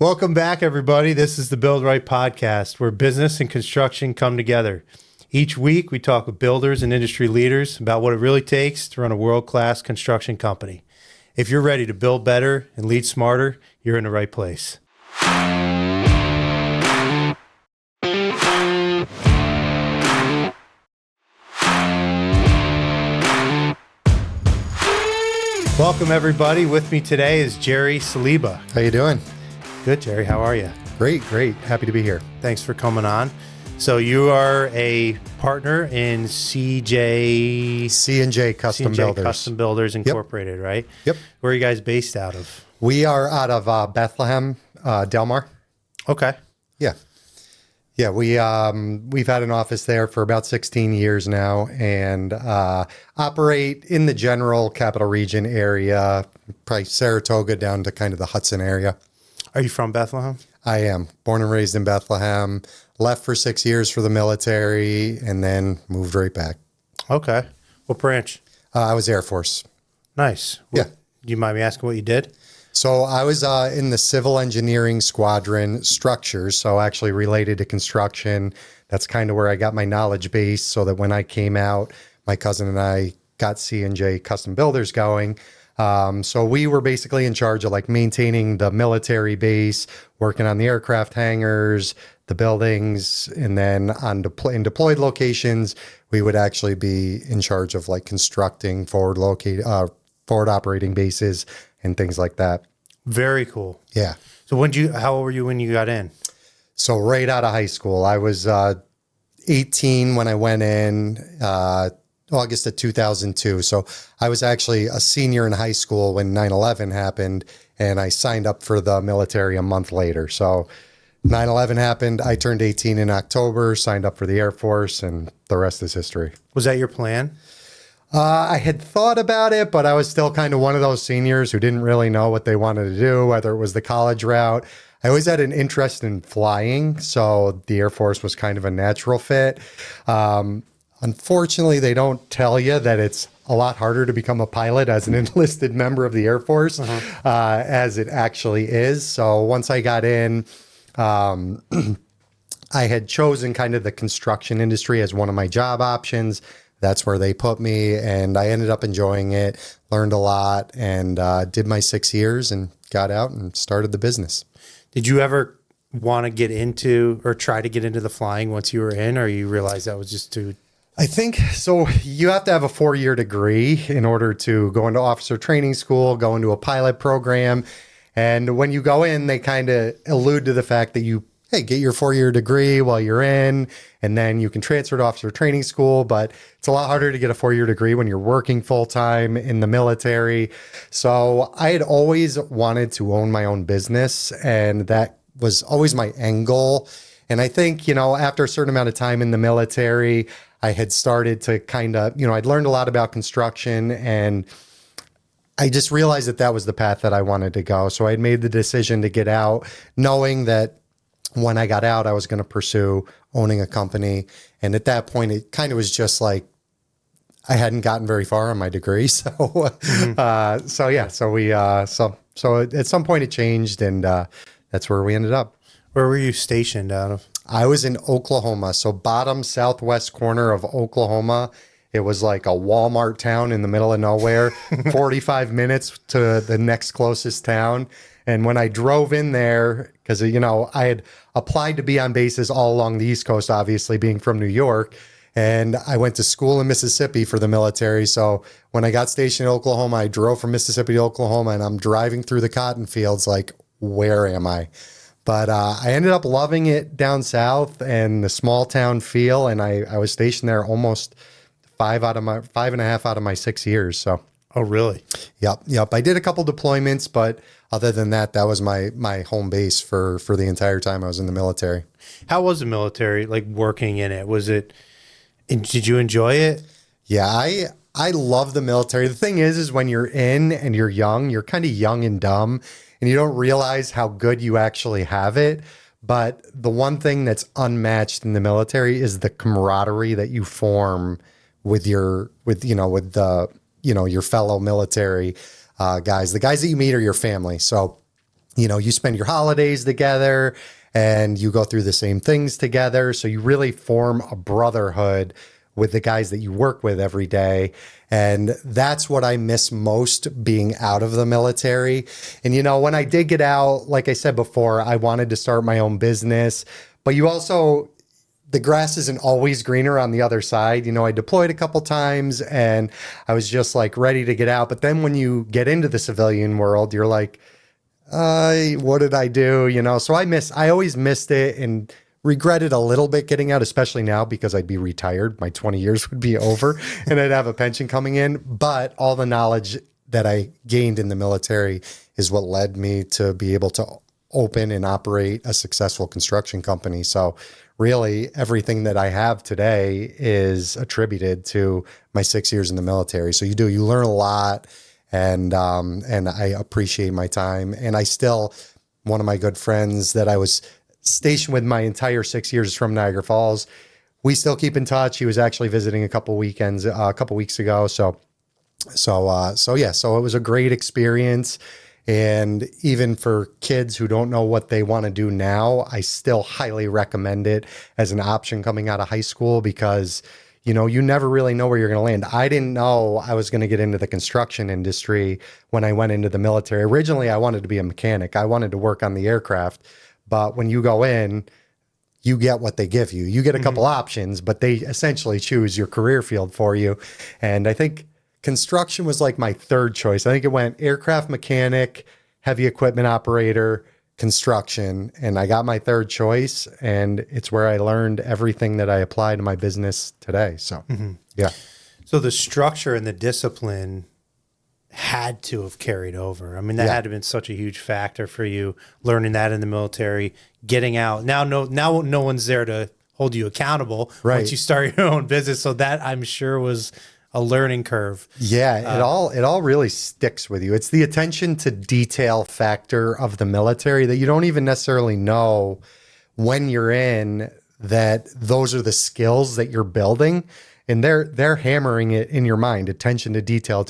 Welcome back, everybody. This is the Build Right podcast, where business and construction come together. Each week, we talk with builders and industry leaders about what it really takes to run a world-class construction company. If you're ready to build better and lead smarter, you're in the right place. Welcome, everybody. With me today is Jerry Saliba. How you doing? Good, Jerry. How are you? Great. Happy to be here. Thanks for coming on. So you are a partner in C&J Custom Builders. Custom Builders Incorporated, right? Yep. Where are you guys based out of? We are out of Bethlehem, Delmar. Okay. Yeah. We've had an office there for about 16 years now, and operate in the general capital region area, probably Saratoga down to kind of the Hudson area. Are you from Bethlehem? I am born and raised in Bethlehem. Left for 6 years for the military, and then moved right back. Okay. What branch? I was Air Force. Nice. Yeah. Do you mind me asking what you did? So I was in the civil engineering squadron structures, so actually related to construction. That's kind of where I got my knowledge base, so that when I came out, my cousin and I got C&J Custom Builders going. So we were basically in charge of like maintaining the military base, working on the aircraft hangars, the buildings, and then on in deployed locations, we would actually be in charge of like constructing forward operating bases and things like that. Very cool. Yeah. So how old were you when you got in? So right out of high school, I was 18 when I went in, August of 2002. So I was actually a senior in high school when 9/11 happened, and I signed up for the military a month later. So 9/11 happened. I turned 18 in October, signed up for the Air Force, and the rest is history. Was that your plan? I had thought about it, but I was still kind of one of those seniors who didn't really know what they wanted to do, whether it was the college route. I always had an interest in flying, so the Air Force was kind of a natural fit. Unfortunately, they don't tell you that it's a lot harder to become a pilot as an enlisted member of the Air Force, as it actually is. So once I got in, I had chosen kind of the construction industry as one of my job options. That's where they put me, and I ended up enjoying it, learned a lot, and did my 6 years and got out and started the business. Did you ever want to get into or try to get into the flying once you were in, or you realized that was just too... I think so. You have to have a 4-year degree in order to go into officer training school, go into a pilot program. And when you go in, they kind of allude to the fact that get your 4-year degree while you're in, and then you can transfer to officer training school. But it's a lot harder to get a 4-year degree when you're working full time in the military. So I had always wanted to own my own business, and that was always my end goal. And I think, after a certain amount of time in the military, I had started to kind of, I'd learned a lot about construction, and I just realized that was the path that I wanted to go. So I had made the decision to get out, knowing that when I got out, I was going to pursue owning a company. And at that point, it kind of was just like, I hadn't gotten very far on my degree. So, so at some point it changed, and that's where we ended up. Where were you stationed out of? I was in Oklahoma, so bottom southwest corner of Oklahoma. It was like a Walmart town in the middle of nowhere, 45 minutes to the next closest town. And when I drove in there, because, I had applied to be on bases all along the East Coast, obviously being from New York, and I went to school in Mississippi for the military. So when I got stationed in Oklahoma, I drove from Mississippi to Oklahoma, and I'm driving through the cotton fields like, where am I? But I ended up loving it down south and the small town feel, and I was stationed there almost 5.5 out of my 6 years. So. Oh, really? Yep. I did a couple deployments, but other than that was my home base for the entire time I was in the military. How was the military, like working in it? Did you enjoy it? Yeah, I love the military. The thing is when you're in and you're young, you're kind of young and dumb, and you don't realize how good you actually have it. But the one thing that's unmatched in the military is the camaraderie that you form with your fellow military guys. The guys that you meet are your family. So You spend your holidays together and you go through the same things together. So you really form a brotherhood with the guys that you work with every day. And that's what I miss most being out of the military. And, when I did get out, like I said before, I wanted to start my own business, but the grass isn't always greener on the other side. I deployed a couple times and I was just like ready to get out. But then when you get into the civilian world, you're like, what did I do? So I always missed it and regretted a little bit getting out, especially now because I'd be retired. My 20 years would be over and I'd have a pension coming in. But all the knowledge that I gained in the military is what led me to be able to open and operate a successful construction company. So really everything that I have today is attributed to my 6 years in the military. So you learn a lot. And I appreciate my time. And one of my good friends that I was stationed with my entire 6 years is from Niagara Falls. We still keep in touch. He was actually visiting a couple weeks ago. So it was a great experience. And even for kids who don't know what they want to do now, I still highly recommend it as an option coming out of high school because you never really know where you're going to land. I didn't know I was going to get into the construction industry when I went into the military. Originally, I wanted to be a mechanic. I wanted to work on the aircraft. But when you go in, you get what they give you. You get a couple options, but they essentially choose your career field for you. And I think construction was like my third choice. I think it went aircraft mechanic, heavy equipment operator, construction, and I got my third choice, and it's where I learned everything that I apply to my business today. So, yeah. So the structure and the discipline had to have carried over. I mean, that had to have been such a huge factor for you, learning that in the military, getting out. Now no one's there to hold you accountable once you start your own business. So that, I'm sure, was a learning curve. Yeah, it all really sticks with you. It's the attention to detail factor of the military that you don't even necessarily know when you're in, that those are the skills that you're building, and they're hammering it in your mind, attention to detail,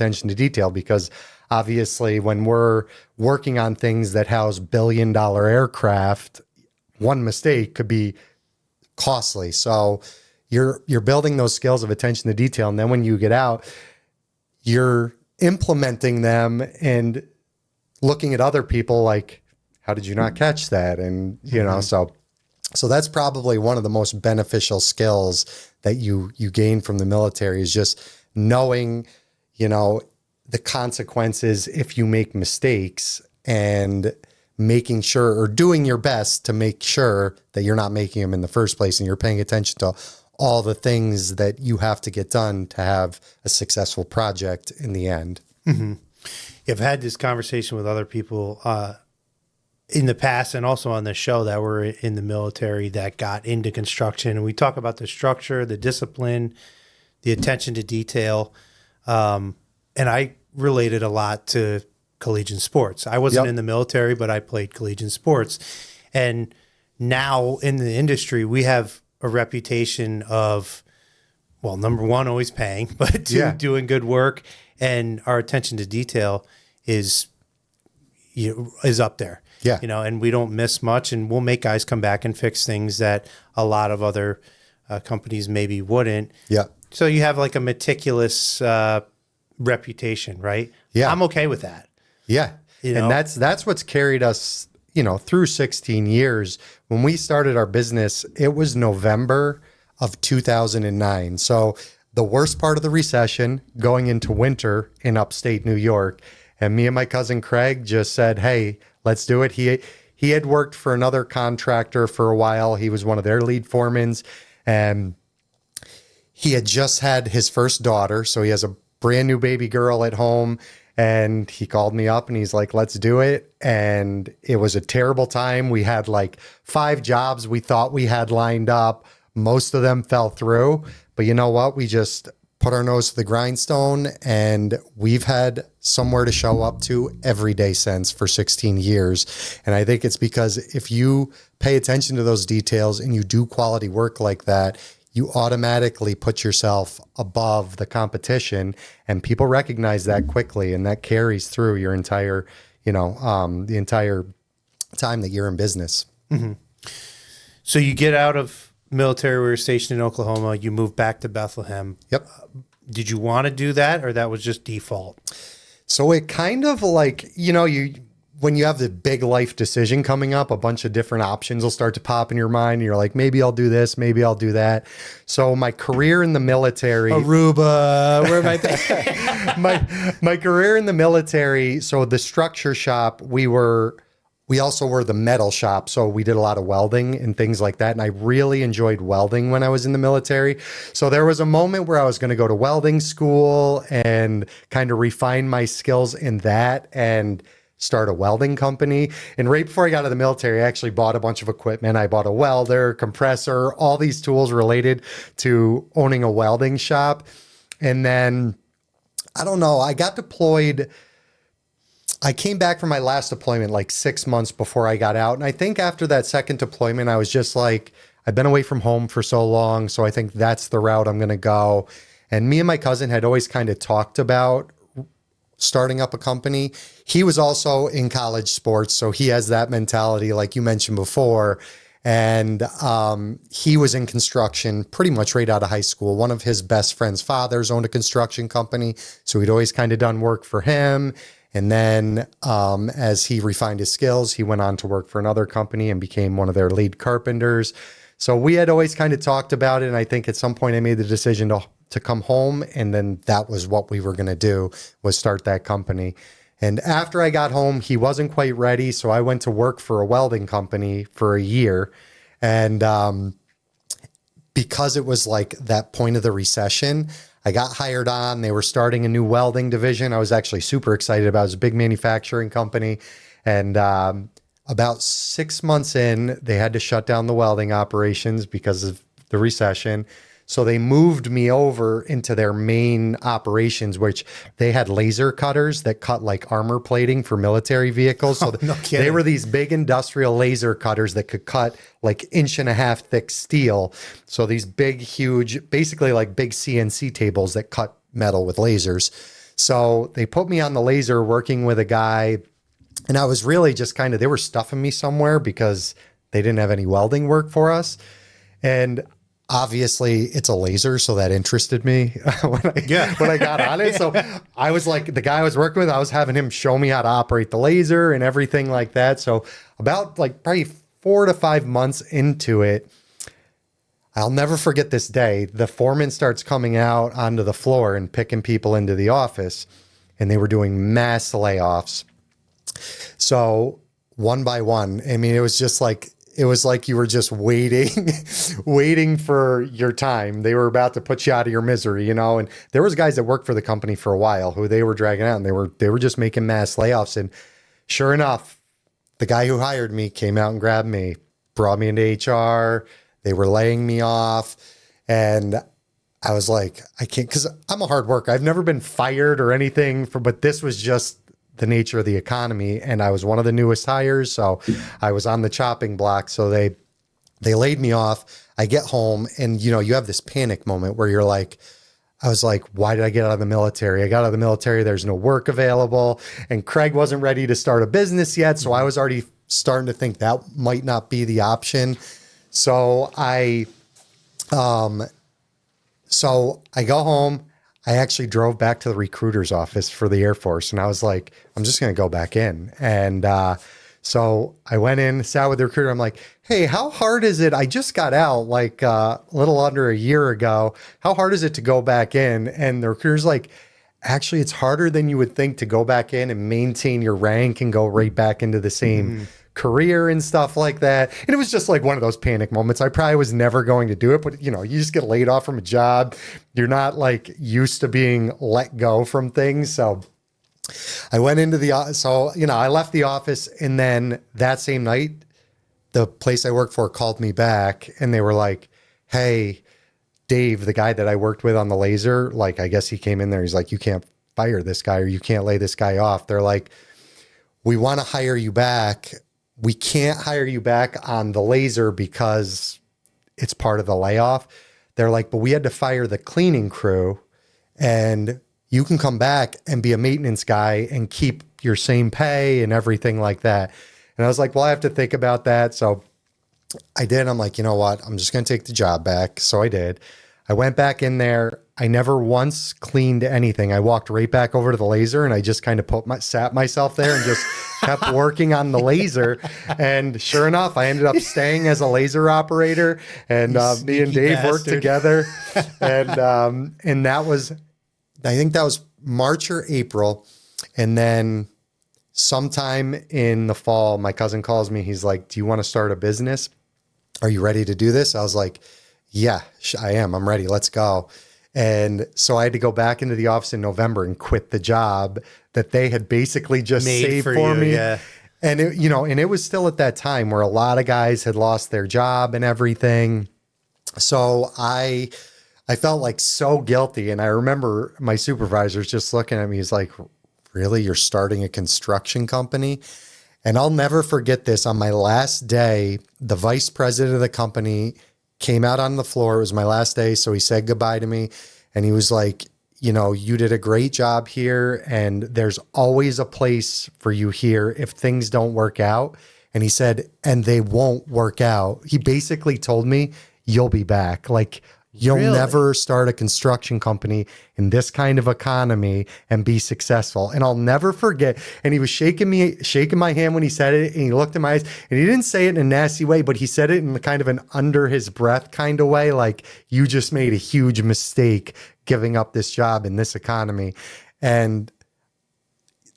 because obviously when we're working on things that house billion-dollar aircraft, one mistake could be costly. So you're building those skills of attention to detail. And then when you get out, you're implementing them and looking at other people like, how did you not catch that? And, so that's probably one of the most beneficial skills that you gain from the military, is just knowing, the consequences if you make mistakes, and making sure, or doing your best to make sure that you're not making them in the first place, and you're paying attention to all the things that you have to get done to have a successful project in the end. Mm-hmm. I've had this conversation with other people in the past, and also on the show, that were in the military that got into construction. And we talk about the structure, the discipline, the attention to detail. And I related a lot to collegiate sports. I wasn't in the military, but I played collegiate sports. And now in the industry, we have a reputation of, well, number one, always paying, but two, doing good work. And our attention to detail is up there. Yeah. And we don't miss much, and we'll make guys come back and fix things that a lot of other companies maybe wouldn't. Yeah. So you have like a meticulous reputation, right? Yeah. I'm okay with that. Yeah. And that's what's carried us, through 16 years. When we started our business, it was November of 2009. So the worst part of the recession, going into winter in upstate New York. And me and my cousin Craig just said, hey, let's do it. He had worked for another contractor for a while. He was one of their lead foremans, and he had just had his first daughter. So he has a brand new baby girl at home, and he called me up and he's like, let's do it. And it was a terrible time. We had like 5 jobs we thought we had lined up. Most of them fell through, but you know what? We just put our nose to the grindstone, and we've had somewhere to show up to every day since, for 16 years. And I think it's because if you pay attention to those details and you do quality work like that, you automatically put yourself above the competition, and people recognize that quickly, and that carries through your entire, the entire time that you're in business. So you get out of military, we were stationed in Oklahoma, you move back to Bethlehem. Yep. Did you want to do that, or that was just default? So it kind of like, when you have the big life decision coming up, a bunch of different options will start to pop in your mind. And you're like, maybe I'll do this, maybe I'll do that. So my career in the military, Aruba, where am I? my career in the military. So the structure shop, we also were the metal shop. So we did a lot of welding and things like that. And I really enjoyed welding when I was in the military. So there was a moment where I was going to go to welding school and kind of refine my skills in that and start a welding company. And right before I got out of the military, I actually bought a bunch of equipment. I bought a welder, compressor, all these tools related to owning a welding shop. And then, I don't know, I got deployed. I came back from my last deployment like 6 months before I got out. And I think after that second deployment, I was just like, I've been away from home for so long. So I think that's the route I'm going to go. And me and my cousin had always kind of talked about starting up a company. He was also in college sports, so he has that mentality like you mentioned before. And he was in construction pretty much right out of high school. One of his best friend's fathers owned a construction company, so he'd always kind of done work for him. And then as he refined his skills, he went on to work for another company and became one of their lead carpenters. So we had always kind of talked about it. And I think at some point I made the decision to come home. And then that was what we were going to do, was start that company. And after I got home, he wasn't quite ready. So I went to work for a welding company for a year. And because it was like that point of the recession, I got hired on. They were starting a new welding division. I was actually super excited about it. It was a big manufacturing company. And about 6 months in, they had to shut down the welding operations because of the recession. So they moved me over into their main operations, which they had laser cutters that cut like armor plating for military vehicles. So no kidding. they were these big industrial laser cutters that could cut like 1.5-inch thick steel. So these big, huge, basically like big CNC tables that cut metal with lasers. So they put me on the laser working with a guy. And I was really just kind of, they were stuffing me somewhere because they didn't have any welding work for us. And obviously it's a laser, so that interested me when I got on it. So I was like, the guy I was working with, I was having him show me how to operate the laser and everything like that. So about like probably 4 to 5 months into it, I'll never forget this day. The foreman starts coming out onto the floor and picking people into the office, and they were doing mass layoffs. So one by one, I mean, it was like you were just waiting for your time. They were about to put you out of your misery, and there was guys that worked for the company for a while who they were dragging out, and they were just making mass layoffs. And sure enough, the guy who hired me came out and grabbed me, brought me into HR. They were laying me off. And I was like, I can't, because I'm a hard worker. I've never been fired or anything, but this was just the nature of the economy. And I was one of the newest hires. So I was on the chopping block. So they laid me off. I get home and, you have this panic moment where you're like, I was like, why did I get out of the military? I got out of the military. There's no work available. And Craig wasn't ready to start a business yet. So I was already starting to think that might not be the option. So I go home. I actually drove back to the recruiter's office for the Air Force. And I was like, I'm just going to go back in. And so I went in, sat with the recruiter. I'm like, hey, how hard is it? I just got out like a little under a year ago. How hard is it to go back in? And the recruiter's like, actually, it's harder than you would think to go back in and maintain your rank and go right back into the same career and stuff like that. And it was just like one of those panic moments. I probably was never going to do it, but you just get laid off from a job. You're not like used to being let go from things. So I went into I left the office, and then that same night, the place I worked for called me back and they were like, hey, Dave, the guy that I worked with on the laser, like, I guess he came in there. He's like, you can't fire this guy or you can't lay this guy off. They're like, we want to hire you back. We can't hire you back on the laser because it's part of the layoff. They're like, but we had to fire the cleaning crew, and you can come back and be a maintenance guy and keep your same pay and everything like that. And I was like, well, I have to think about that. So I did. I'm like, you know what? I'm just going to take the job back. So I did. I went back in there. I never once cleaned anything. I walked right back over to the laser and I just kind of sat myself there and just kept working on the laser. And sure enough, I ended up staying as a laser operator, and me and Dave worked together. And that was, I think that was March or April. And then sometime in the fall, my cousin calls me. He's like, do you want to start a business? Are you ready to do this? I was like, yeah, I am. I'm ready. Let's go. And so I had to go back into the office in November and quit the job that they had basically just saved for me. Yeah. And it was still at that time where a lot of guys had lost their job and everything. So I felt like so guilty. And I remember my supervisors just looking at me. He's like, really? You're starting a construction company? And I'll never forget this. On my last day, the vice president of the company came out on the floor. It was my last day. So he said goodbye to me. And he was like, you did a great job here. And there's always a place for you here if things don't work out. And he said, and they won't work out. He basically told me, you'll be back. Like, you'll never start a construction company in this kind of economy and be successful. And I'll never forget. And he was shaking my hand when he said it. And he looked in my eyes, and he didn't say it in a nasty way, but he said it in kind of an under his breath kind of way. Like, you just made a huge mistake giving up this job in this economy. And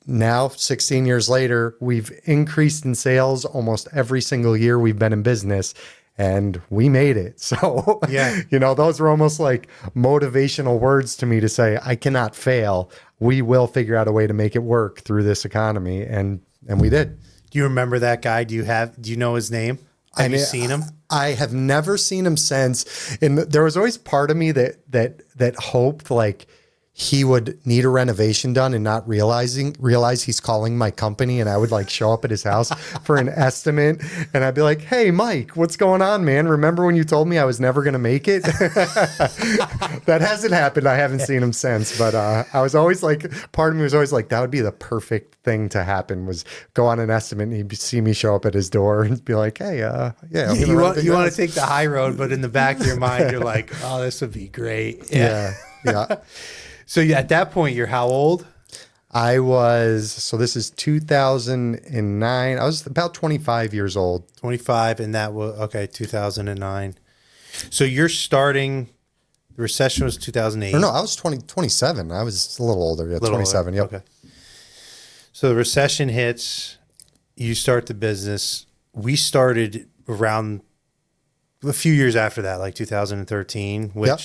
now, 16 years later, we've increased in sales almost every single year we've been in business. And we made it. So, yeah, those were almost like motivational words to me to say, I cannot fail. We will figure out a way to make it work through this economy. And we did. Do you remember that guy? Do you know his name? Have you seen him? I have never seen him since. And there was always part of me that hoped like he would need a renovation done and not realize he's calling my company, and I would like show up at his house for an estimate, and I'd be like, hey, Mike, what's going on, man? Remember when you told me I was never going to make it? That hasn't happened. I haven't seen him since, but I was always like, part of me was always like, that would be the perfect thing to happen, was go on an estimate and he'd see me show up at his door and be like, hey, yeah. You want to take the high road, but in the back of your mind, you're like, oh, this would be great. Yeah. So at that point, you're how old? So this is 2009. I was about 25 years old. 25, and that was, 2009. So you're starting, the recession was 2008. Or no, I was 27. I was a little older. Yeah, 27, older. Yep. Okay. So the recession hits, you start the business. We started around a few years after that, like 2013, which... Yep.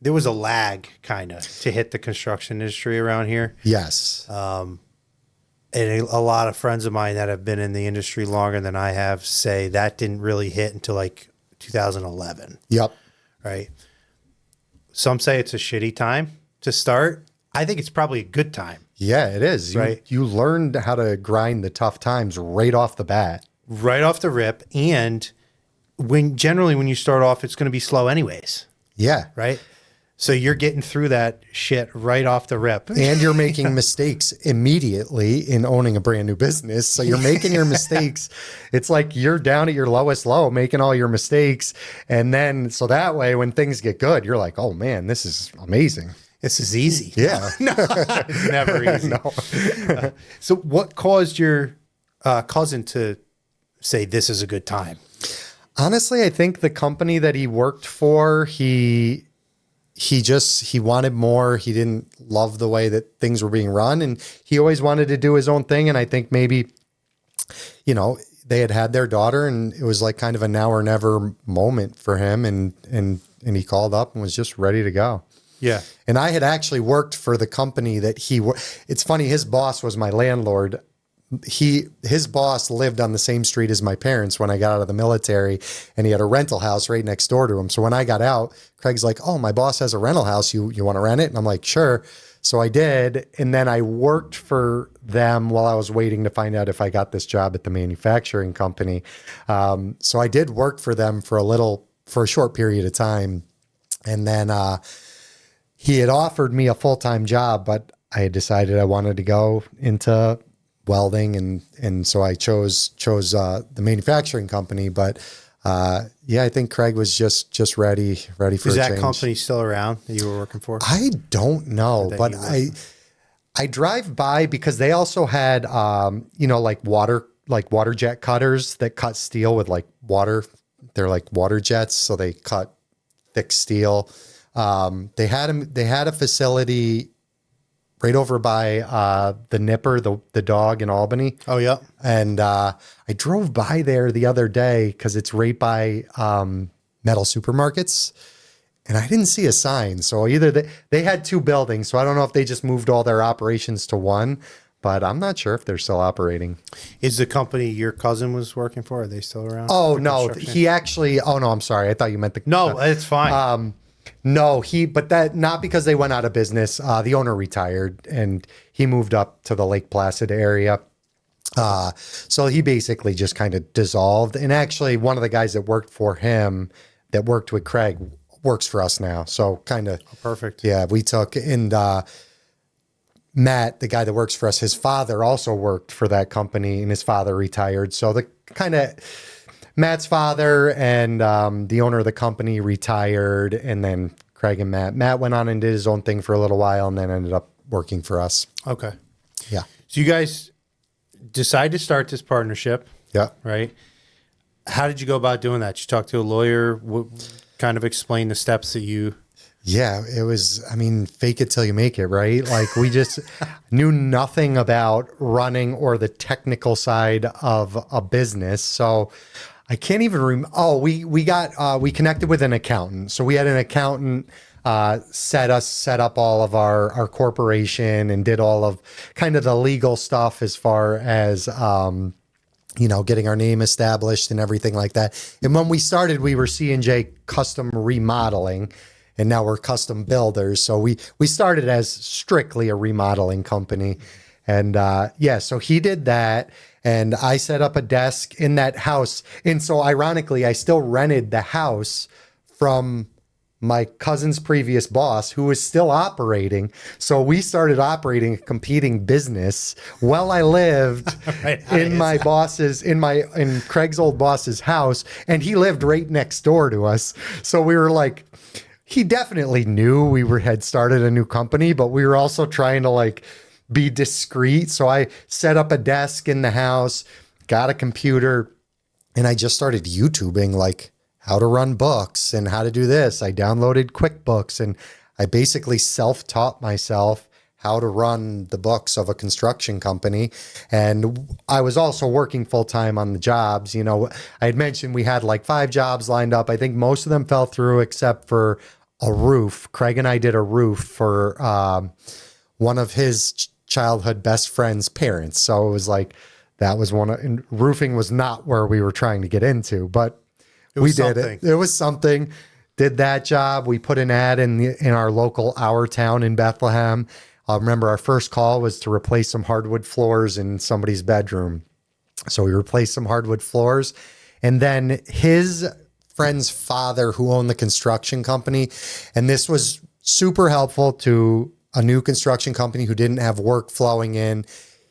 There was a lag kind of to hit the construction industry around here. Yes. And a lot of friends of mine that have been in the industry longer than I have say that didn't really hit until like 2011. Yep. Right. Some say it's a shitty time to start. I think it's probably a good time. Yeah, it is. Right. You learned how to grind the tough times right off the bat. Right off the rip. And when you start off, it's going to be slow anyways. Yeah. Right. So you're getting through that shit right off the rip. And you're making mistakes immediately in owning a brand new business. So you're making your mistakes. It's like you're down at your lowest low, making all your mistakes. And then, so that way, when things get good, you're like, oh man, this is amazing. This is easy. Yeah. No, it's never easy. No. So what caused your cousin to say this is a good time? Honestly, I think the company that he worked for, he wanted more. He didn't love the way that things were being run, and he always wanted to do his own thing. And I think maybe, they had their daughter, and it was like kind of a now or never moment for him. And he called up and was just ready to go. Yeah. And I had actually worked for the company that it's funny. His boss was my landlord. His boss lived on the same street as my parents when I got out of the military, and he had a rental house right next door to him. So when I got out, Craig's like, oh, my boss has a rental house. You want to rent it? And I'm like, sure. So I did. And then I worked for them while I was waiting to find out if I got this job at the manufacturing company. So I did work for them for a short period of time. And then he had offered me a full-time job, but I had decided I wanted to go into welding, and so I chose the manufacturing company. But yeah, I think Craig was just ready for Is a that change. company still around that you were working for? I don't know, That but you worked I drive by because they also had like water jet cutters that cut steel with like water. They're like water jets, so they cut thick steel. They had a facility right over by the Nipper, the dog in Albany. Oh, yeah. And I drove by there the other day because it's right by metal supermarkets. And I didn't see a sign. So either they had two buildings. So I don't know if they just moved all their operations to one, but I'm not sure if they're still operating. Is the company your cousin was working for, are they still around? Oh, for no. construction? He actually, oh, no, I'm sorry. I thought you meant the. No, it's fine. No, but that not because they went out of business. The owner retired and he moved up to the Lake Placid area. So he basically just kind of dissolved. And actually, one of the guys that worked for him, that worked with Craig, works for us now. So kind of, Perfect. yeah, we took, and Matt, the guy that works for us, his father also worked for that company and his father retired. So the kind of, Matt's father and the owner of the company retired, and then Craig and Matt went on and did his own thing for a little while and then ended up working for us. Okay. Yeah. So you guys decide to start this partnership, Yeah. right? How did you go about doing that? Did you talk to a lawyer? Kind of explain the steps that you... Yeah, it was, I mean, fake it till you make it, right? Like we just knew nothing about running or the technical side of a business. So I can't even we connected with an accountant. So we had an accountant set up all of our corporation and did all of kind of the legal stuff as far as getting our name established and everything like that. And when we started, we were C&J Custom Remodeling, and now we're Custom Builders. So we started as strictly a remodeling company. And so he did that, and I set up a desk in that house. And so ironically, I still rented the house from my cousin's previous boss, who was still operating. So we started operating a competing business while I lived in Craig's old boss's house, and he lived right next door to us. So we were like, he definitely knew had started a new company, but we were also trying to like be discreet. So I set up a desk in the house, got a computer, and I just started YouTubing like how to run books and how to do this. I downloaded QuickBooks, and I basically self-taught myself how to run the books of a construction company. And I was also working full-time on the jobs. You know, I had mentioned we had like 5 jobs lined up. I think most of them fell through except for a roof. Craig and I did a roof for one of his childhood best friend's parents. So it was like, that was and roofing was not where we were trying to get into, but we did it. It was something. Did that job. We put an ad in our local Our Town in Bethlehem. I remember our first call was to replace some hardwood floors in somebody's bedroom. So we replaced some hardwood floors, and then his friend's father, who owned the construction company, and this was super helpful to a new construction company who didn't have work flowing in.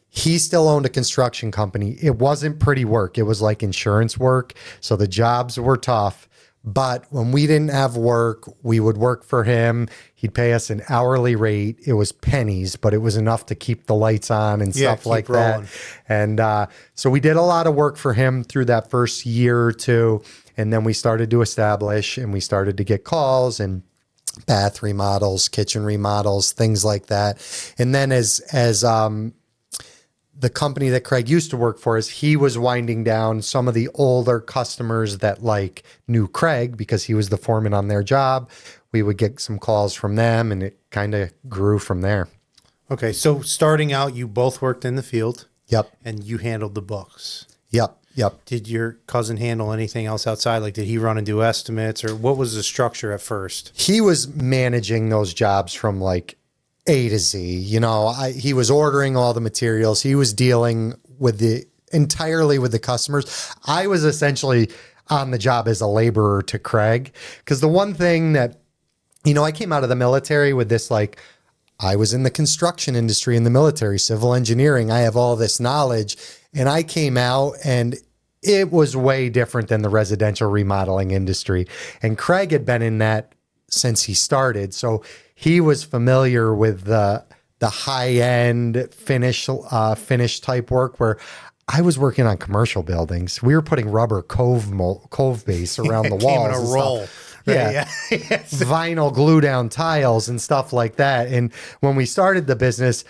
He still owned a construction company. It wasn't pretty work. It was like insurance work. So the jobs were tough. But when we didn't have work, we would work for him. He'd pay us an hourly rate. It was pennies, but it was enough to keep the lights on and stuff like that. And so we did a lot of work for him through that first year or two. And then we started to establish, and we started to get calls and bath remodels, kitchen remodels, things like that. And then as the company that Craig used to work for, as he was winding down, some of the older customers that like knew Craig because he was the foreman on their job, we would get some calls from them, and it kind of grew from there. Okay, so starting out, you both worked in the field. Yep. And you handled the books. Yep. Did your cousin handle anything else outside? Like, did he run and do estimates, or what was the structure at first? He was managing those jobs from like A to Z. You know, he was ordering all the materials. He was dealing entirely with the customers. I was essentially on the job as a laborer to Craig, because the one thing that, you know, I came out of the military with this like, I was in the construction industry, in the military, civil engineering. I have all this knowledge. And I came out and it was way different than the residential remodeling industry. And Craig had been in that since he started. So he was familiar with the high end finish type work where I was working on commercial buildings. We were putting rubber cove base around the walls. Came in a and roll. stuff. Yeah. Vinyl glue down tiles and stuff like that. And when we started the business,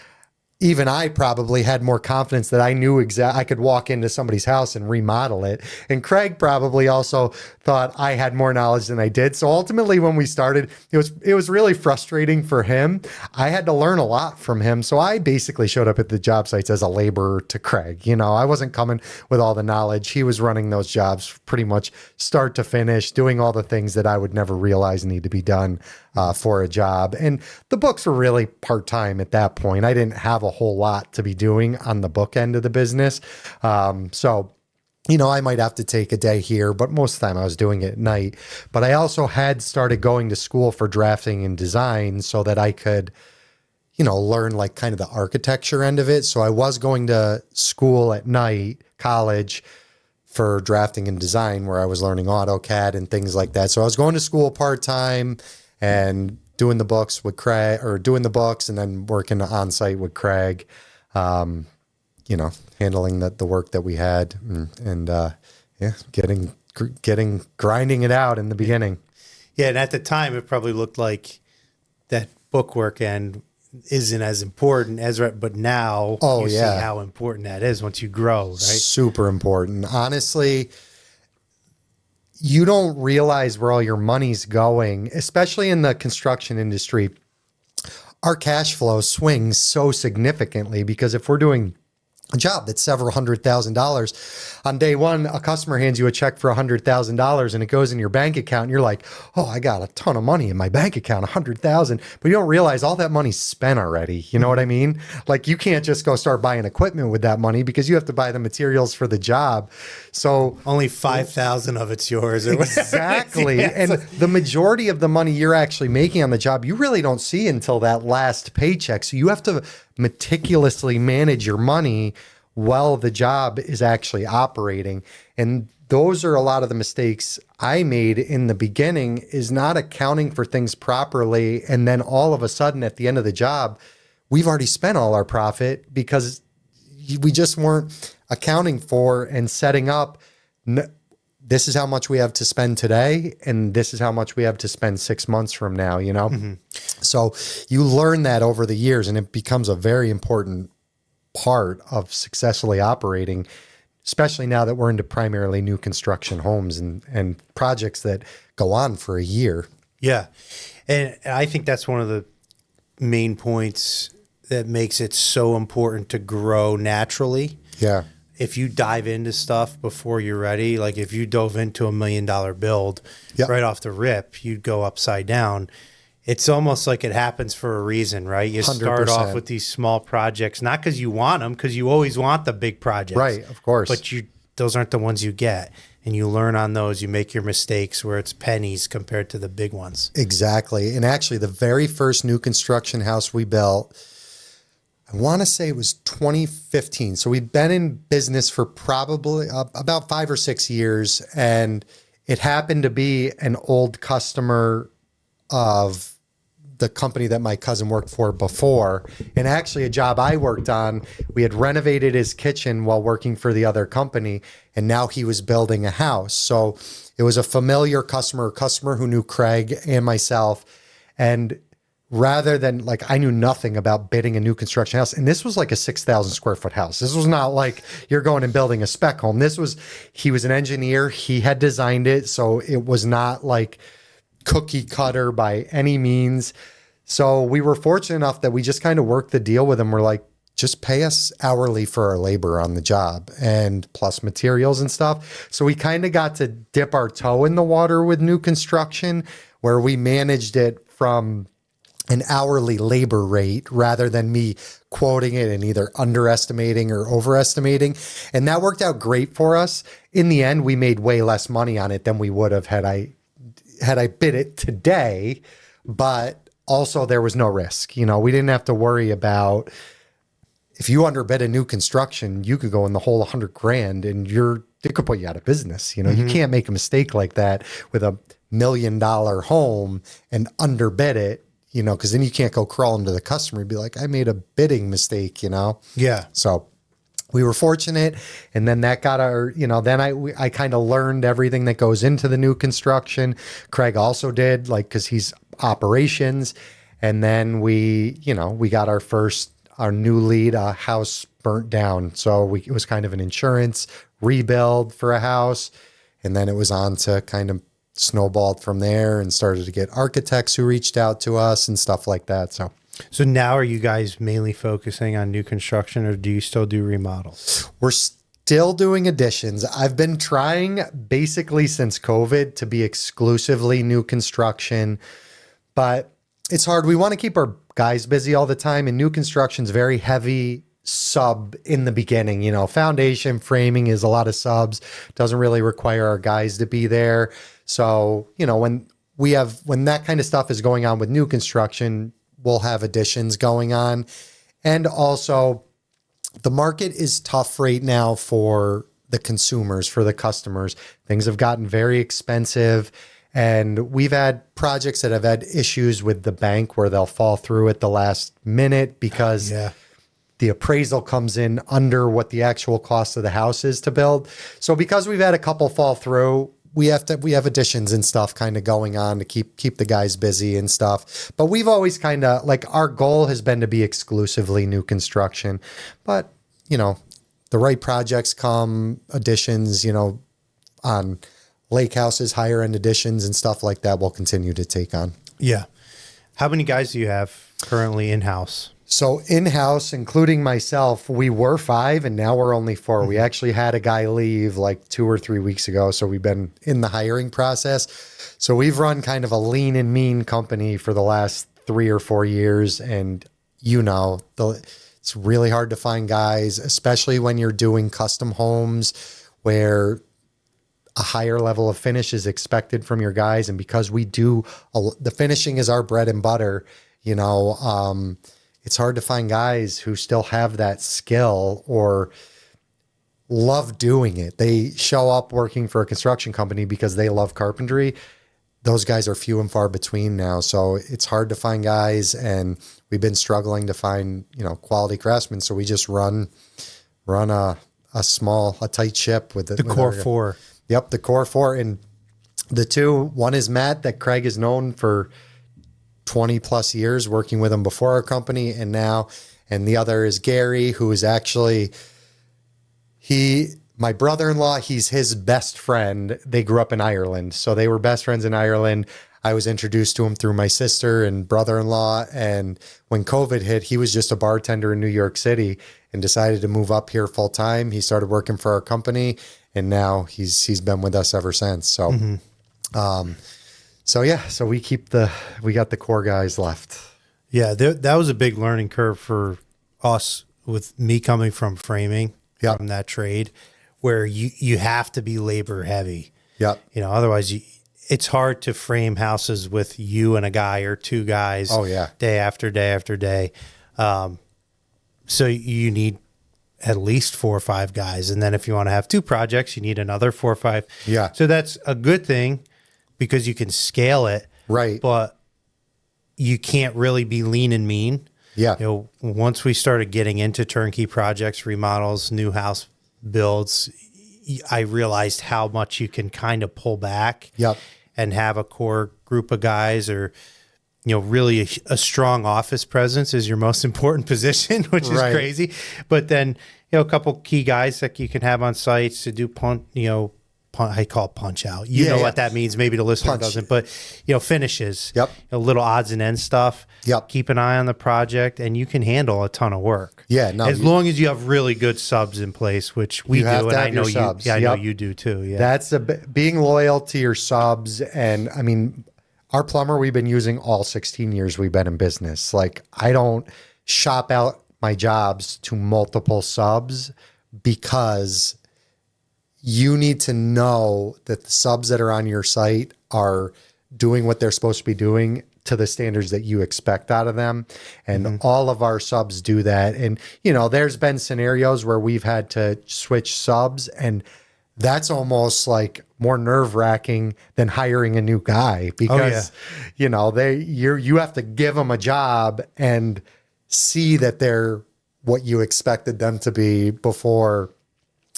even I probably had more confidence that I knew I could walk into somebody's house and remodel it. And Craig probably also thought I had more knowledge than I did. So ultimately when we started, it was really frustrating for him. I had to learn a lot from him. So I basically showed up at the job sites as a laborer to Craig. You know, I wasn't coming with all the knowledge. He was running those jobs pretty much start to finish, doing all the things that I would never realize need to be done for a job. And the books were really part-time at that point. I didn't have a whole lot to be doing on the book end of the business. So, you know, I might have to take a day here, but most of the time I was doing it at night. But I also had started going to school for drafting and design so that I could, you know, learn like kind of the architecture end of it. So I was going to school at night, college, for drafting and design, where I was learning AutoCAD and things like that. So I was going to school part-time and doing the books with Craig, or doing the books and then working on site with Craig, you know, handling the work that we had and grinding it out in the beginning. Yeah. And at the time, it probably looked like that book work end isn't as important but now see how important that is once you grow, right? Super important. Honestly, you don't realize where all your money's going, especially in the construction industry. Our cash flow swings so significantly because if we're doing a job that's several $100,000 on day one, a customer hands you a check for $100,000 and it goes in your bank account and you're like, oh, I got a ton of money in my bank account, 100,000. But you don't realize all that money's spent already. You know what I mean? Like you can't just go start buying equipment with that money because you have to buy the materials for the job. So only 5,000 of it's yours. Or exactly. And the majority of the money you're actually making on the job, you really don't see until that last paycheck. So you have to meticulously manage your money while the job is actually operating. And those are a lot of the mistakes I made in the beginning, is not accounting for things properly. And then all of a sudden at the end of the job, we've already spent all our profit because we just weren't accounting for and setting up. This is how much we have to spend today, and this is how much we have to spend 6 months from now, you know? Mm-hmm. So you learn that over the years, and it becomes a very important part of successfully operating, especially now that we're into primarily new construction homes and projects that go on for a year. Yeah. And I think that's one of the main points that makes it so important to grow naturally. Yeah. If you dive into stuff before you're ready, like if you dove into $1 million build right off the rip, you'd go upside down. It's almost like it happens for a reason, right? You 100%. Start off with these small projects, not because you want them, because you always want the big projects. Right, of course. But those aren't the ones you get. And you learn on those, you make your mistakes where it's pennies compared to the big ones. Exactly. And actually, the very first new construction house we built, I want to say it was 2015. So we'd been in business for probably about 5 or 6 years. And it happened to be an old customer of the company that my cousin worked for before. And actually a job I worked on, we had renovated his kitchen while working for the other company. And now he was building a house. So it was a familiar customer who knew Craig and myself. And rather than I knew nothing about bidding a new construction house. And this was like a 6,000 square foot house. This was not like you're going and building a spec home. He was an engineer. He had designed it. So it was not like cookie cutter by any means. So we were fortunate enough that we just kind of worked the deal with him. We're like, just pay us hourly for our labor on the job and plus materials and stuff. So we kind of got to dip our toe in the water with new construction, where we managed it from an hourly labor rate rather than me quoting it and either underestimating or overestimating. And that worked out great for us. In the end, we made way less money on it than we would have had I bid it today. But also there was no risk. You know, we didn't have to worry about if you underbid a new construction, you could go in the whole 100 grand and it could put you out of business. You know, you can't make a mistake like that with $1 million home and underbid it, you know, because then you can't go crawling to the customer and be like, I made a bidding mistake, you know? Yeah. So we were fortunate. And then that got then I kind of learned everything that goes into the new construction. Craig also did, like, because he's operations. And then we got our new lead, a house burnt down. So it was kind of an insurance rebuild for a house. And then it was on to kind of snowballed from there and started to get architects who reached out to us and stuff like that. So now are you guys mainly focusing on new construction, or do you still do remodels? We're still doing additions. I've been trying basically since COVID to be exclusively new construction, but it's hard. We want to keep our guys busy all the time, and new construction's very heavy sub in the beginning. You know, foundation framing is a lot of subs, doesn't really require our guys to be there. So, you know, when that kind of stuff is going on with new construction, we'll have additions going on. And also, the market is tough right now for the consumers, for the customers. Things have gotten very expensive. And we've had projects that have had issues with the bank where they'll fall through at the last minute because the appraisal comes in under what the actual cost of the house is to build. So because we've had a couple fall through, we have additions and stuff kind of going on to keep the guys busy and stuff. But we've always kind of, like, our goal has been to be exclusively new construction. But, you know, the right projects come, additions, you know, on lake houses, higher end additions and stuff like that we'll continue to take on. Yeah. How many guys do you have currently in-house? So in-house, including myself, we were 5 and now we're only 4. We actually had a guy leave like 2 or 3 weeks ago. So we've been in the hiring process. So we've run kind of a lean and mean company for the last 3 or 4 years. And, you know, it's really hard to find guys, especially when you're doing custom homes where a higher level of finish is expected from your guys. And because we do, the finishing is our bread and butter, you know, it's hard to find guys who still have that skill or love doing it. They show up working for a construction company because they love carpentry. Those guys are few and far between now. So it's hard to find guys, and we've been struggling to find, you know, quality craftsmen. So we just run a tight ship with The core 4. Yep, the core 4. And the 2, one is Matt, that Craig has known for 20 plus years, working with him before our company and now. And the other is Gary, who is actually, my brother-in-law, he's his best friend. They grew up in Ireland. So they were best friends in Ireland. I was introduced to him through my sister and brother-in-law. And when COVID hit, he was just a bartender in New York City and decided to move up here full time. He started working for our company, and now he's been with us ever since. So, so we got the core guys left. Yeah, that was a big learning curve for us, with me coming from framing, from that trade, where you have to be labor heavy. Yeah. You know, otherwise it's hard to frame houses with you and a guy or 2 guys. Oh yeah. Day after day after day. So you need at least 4 or 5 guys. And then if you want to have 2 projects, you need another 4 or 5. Yeah. So that's a good thing because you can scale it. Right. But you can't really be lean and mean. Yeah. You know, once we started getting into turnkey projects, remodels, new house builds, I realized how much you can kind of pull back. Yep. And have a core group of guys, or, you know, really a strong office presence is your most important position, which is crazy. But then, you know, a couple key guys that you can have on sites to do I call it punch out. You know what that means. Maybe the listener doesn't, but, you know, finishes, Yep. You know, little odds and ends stuff. Yep. Keep an eye on the project, and you can handle a ton of work. Yeah. No, as long as you have really good subs in place, which we do, and I know you. Yeah, I know you do too. Yeah. That's being loyal to your subs. And I mean, our plumber we've been using all 16 years we've been in business. Like, I don't shop out my jobs to multiple subs because you need to know that the subs that are on your site are doing what they're supposed to be doing to the standards that you expect out of them. And all of our subs do that. And, there's been scenarios where we've had to switch subs, and that's almost like more nerve wracking than hiring a new guy because, you have to give them a job and see that they're what you expected them to be before.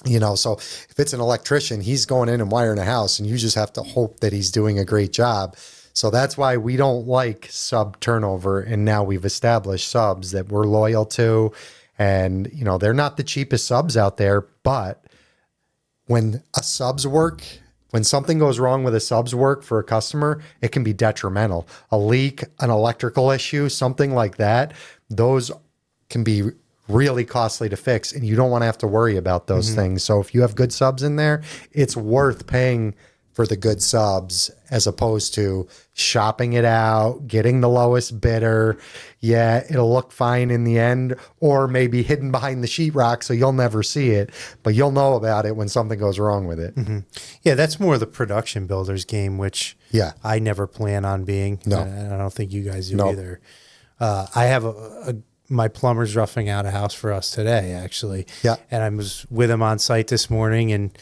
So if it's an electrician, he's going in and wiring a house, and you just have to hope that he's doing a great job. So that's why we don't like sub turnover. And now we've established subs that we're loyal to. And, they're not the cheapest subs out there, but when something goes wrong with a subs work for a customer, it can be detrimental. A leak, an electrical issue, something like that, those can be really costly to fix, and you don't want to have to worry about those things. So if you have good subs in there, it's worth paying for the good subs as opposed to shopping it out, getting the lowest bidder. Yeah, it'll look fine in the end, or maybe hidden behind the sheetrock so you'll never see it, but you'll know about it when something goes wrong with it. Yeah, that's more the production builder's game, which I never plan on being. No. And I don't think you guys do either. I have my plumber's roughing out a house for us today, actually. Yeah. And I was with him on site this morning and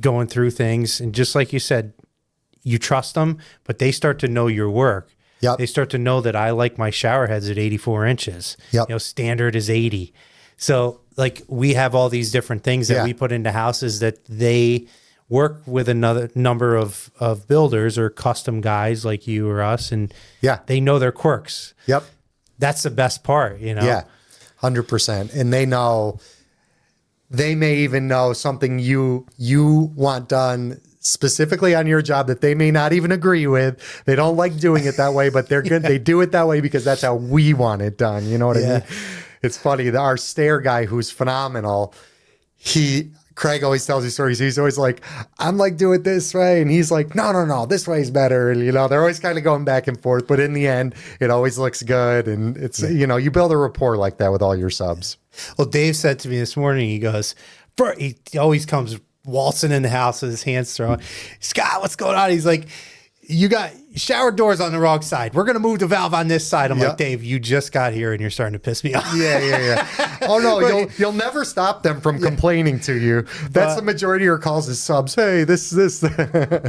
going through things. And just like you said, you trust them, but they start to know your work. Yep. They start to know that I like my shower heads at 84 inches. Yep. Standard is 80. So like we have all these different things that we put into houses that they work with another number of builders or custom guys like you or us. And they know their quirks. Yep. That's the best part, Yeah, 100%. And they may even know something you want done specifically on your job that they may not even agree with. They don't like doing it that way, but they're good. They do it that way because that's how we want it done. You know what I mean? It's funny. Our stair guy, who's phenomenal, Craig always tells these stories. He's always like, I'm like, do it this way. And he's like, no, this way's better. And, they're always kind of going back and forth. But in the end, it always looks good. And it's, you build a rapport like that with all your subs. Well, Dave said to me this morning, he goes, he always comes waltzing in the house with his hands thrown. Scott, what's going on? He's like, you got shower doors on the wrong side. We're going to move the valve on this side. I'm like, Dave, you just got here and you're starting to piss me off. Yeah. Oh no, you'll never stop them from complaining to you. That's the majority of your calls is subs. Hey, this.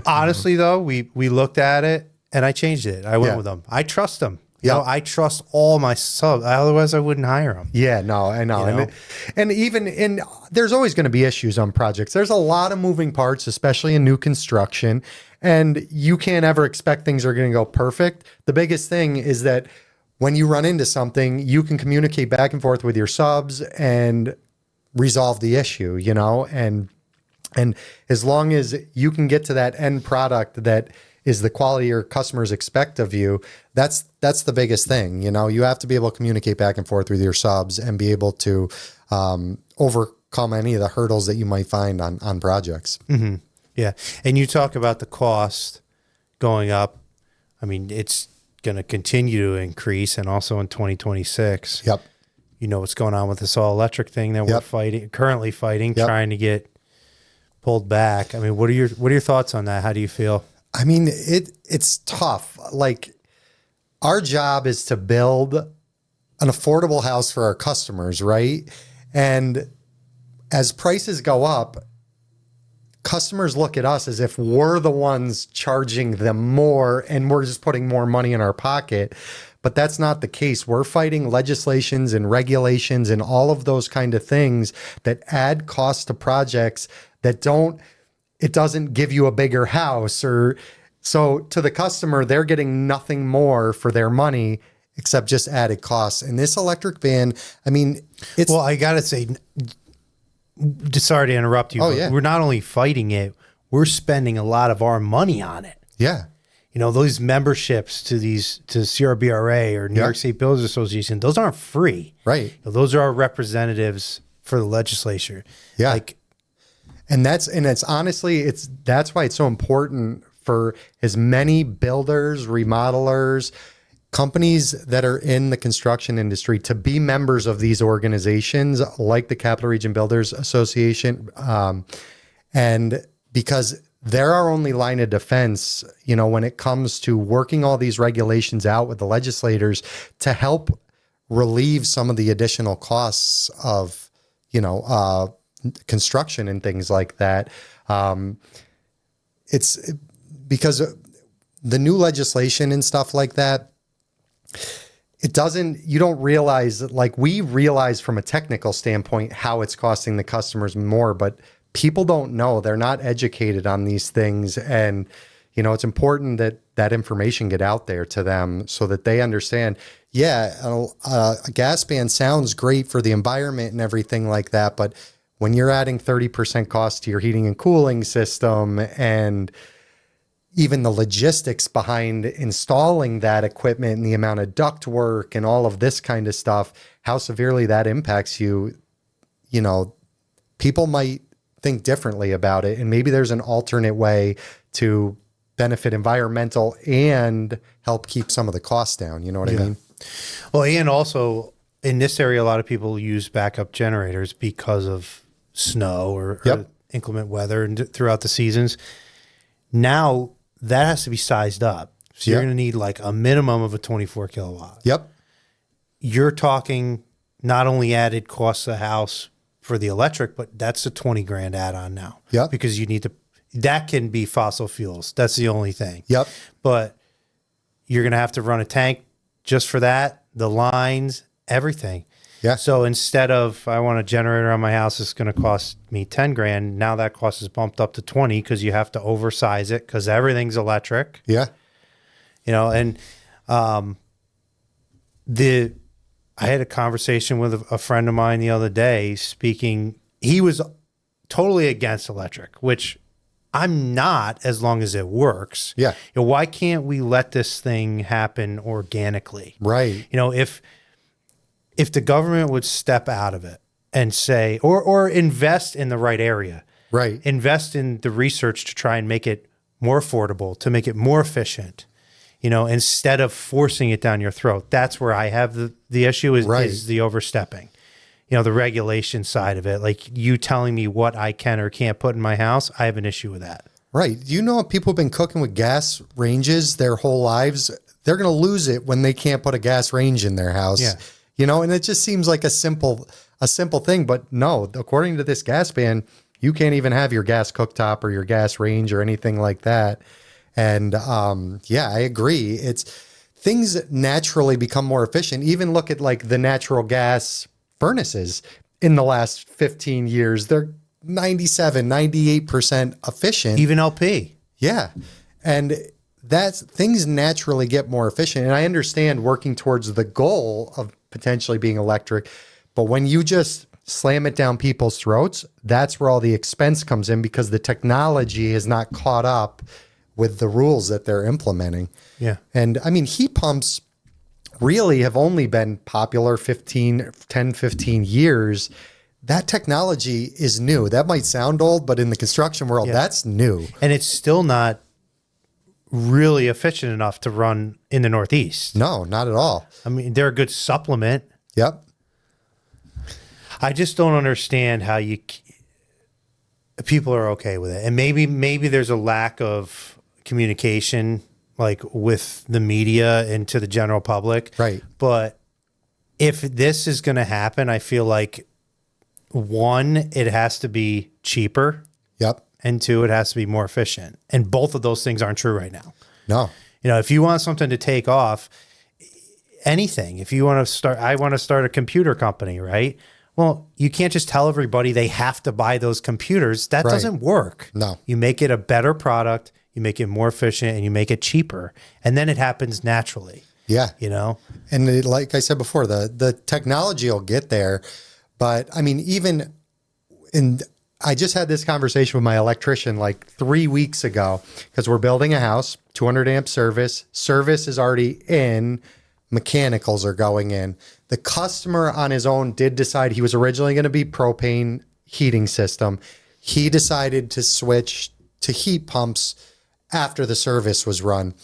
Honestly though, we looked at it and I changed it. I went with them. I trust them. I trust all my subs. Otherwise I wouldn't hire them. Yeah, no, I know. And there's always going to be issues on projects. There's a lot of moving parts, especially in new construction. And you can't ever expect things are going to go perfect. The biggest thing is that when you run into something, you can communicate back and forth with your subs and resolve the issue, and as long as you can get to that end product that is the quality your customers expect of you, that's the biggest thing. You have to be able to communicate back and forth with your subs and be able to overcome any of the hurdles that you might find on projects. Mm-hmm. Yeah. And you talk about the cost going up. I mean, it's going to continue to increase, and also in 2026. Yep. What's going on with this all electric thing that we're currently fighting, trying to get pulled back. I mean, what are your thoughts on that? How do you feel? I mean, it's tough. Like, our job is to build an affordable house for our customers, right? And as prices go up, customers look at us as if we're the ones charging them more and we're just putting more money in our pocket. But that's not the case. We're fighting legislations and regulations and all of those kind of things that add cost to projects that it doesn't give you a bigger house. Or so to the customer, they're getting nothing more for their money except just added costs. And this electric van, I mean, well, I got to say, sorry to interrupt you. We're not only fighting it, we're spending a lot of our money on it. Yeah. Those memberships to CRBRA or New York State Builders Association, those aren't free. Right. Those are our representatives for the legislature. Yeah. That's honestly, that's why it's so important for as many builders, remodelers, companies that are in the construction industry to be members of these organizations like the Capital Region Builders Association. And because they're our only line of defense, when it comes to working all these regulations out with the legislators to help relieve some of the additional costs of, construction and things like that. It's because the new legislation and stuff like that, you don't realize that, like, we realize from a technical standpoint how it's costing the customers more, but people don't know. They're not educated on these things. And, it's important that that information get out there to them so that they understand, a gas ban sounds great for the environment and everything like that. But when you're adding 30% cost to your heating and cooling system, and even the logistics behind installing that equipment and the amount of duct work and all of this kind of stuff, how severely that impacts you, people might think differently about it. And maybe there's an alternate way to benefit environmental and help keep some of the costs down. You know what I mean? Well, and also in this area, a lot of people use backup generators because of snow or inclement weather and throughout the seasons. Now that has to be sized up. So you're going to need like a minimum of a 24 kilowatt. Yep. You're talking not only added costs of the house for the electric, but that's a 20 grand add-on now. Yep. Because you need to, that can be fossil fuels. That's the only thing. Yep. But you're going to have to run a tank just for that, the lines, everything. Yeah. So instead of, I want a generator on my house, it's going to cost me 10 grand. Now that cost is bumped up to 20 because you have to oversize it because everything's electric. Yeah. And I had a conversation with a friend of mine the other day speaking. He was totally against electric, which I'm not, as long as it works. Yeah. Why can't we let this thing happen organically? Right. If the government would step out of it and say, or invest in the right area, right, invest in the research to try and make it more affordable, to make it more efficient, instead of forcing it down your throat. That's where I have the issue is the overstepping, the regulation side of it. Like you telling me what I can or can't put in my house, I have an issue with that. Right. People have been cooking with gas ranges their whole lives. They're going to lose it when they can't put a gas range in their house. Yeah. And it just seems like a simple thing, but no, according to this gas ban, you can't even have your gas cooktop or your gas range or anything like that. And I agree. Things naturally become more efficient. Even look at like the natural gas furnaces in the last 15 years, they're 97, 98% efficient. Even LP. Yeah. And things naturally get more efficient. And I understand working towards the goal of potentially being electric, but when you just slam it down people's throats, that's where all the expense comes in because the technology is not caught up with the rules that they're implementing. Yeah. And I mean, heat pumps really have only been popular 10, 15 years. That technology is new. That might sound old, but in the construction world, that's new. And it's still not really efficient enough to run in the Northeast. No, not at all. I mean, they're a good supplement. Yep. I just don't understand how people are okay with it. And maybe there's a lack of communication, like with the media and to the general public. Right. But if this is going to happen, I feel like one, it has to be cheaper. Yep. And two, it has to be more efficient. And both of those things aren't true right now. No. If you want something to take off, anything, if you want to start, I want to start a computer company, right? Well, you can't just tell everybody they have to buy those computers. That doesn't work. No. You make it a better product, you make it more efficient, and you make it cheaper. And then it happens naturally. Yeah. And like I said before, the technology will get there. But I mean, I just had this conversation with my electrician like 3 weeks ago because we're building a house, 200 amp service. Service is already in. Mechanicals are going in. The customer on his own did decide he was originally going to be propane heating system. He decided to switch to heat pumps after the service was run.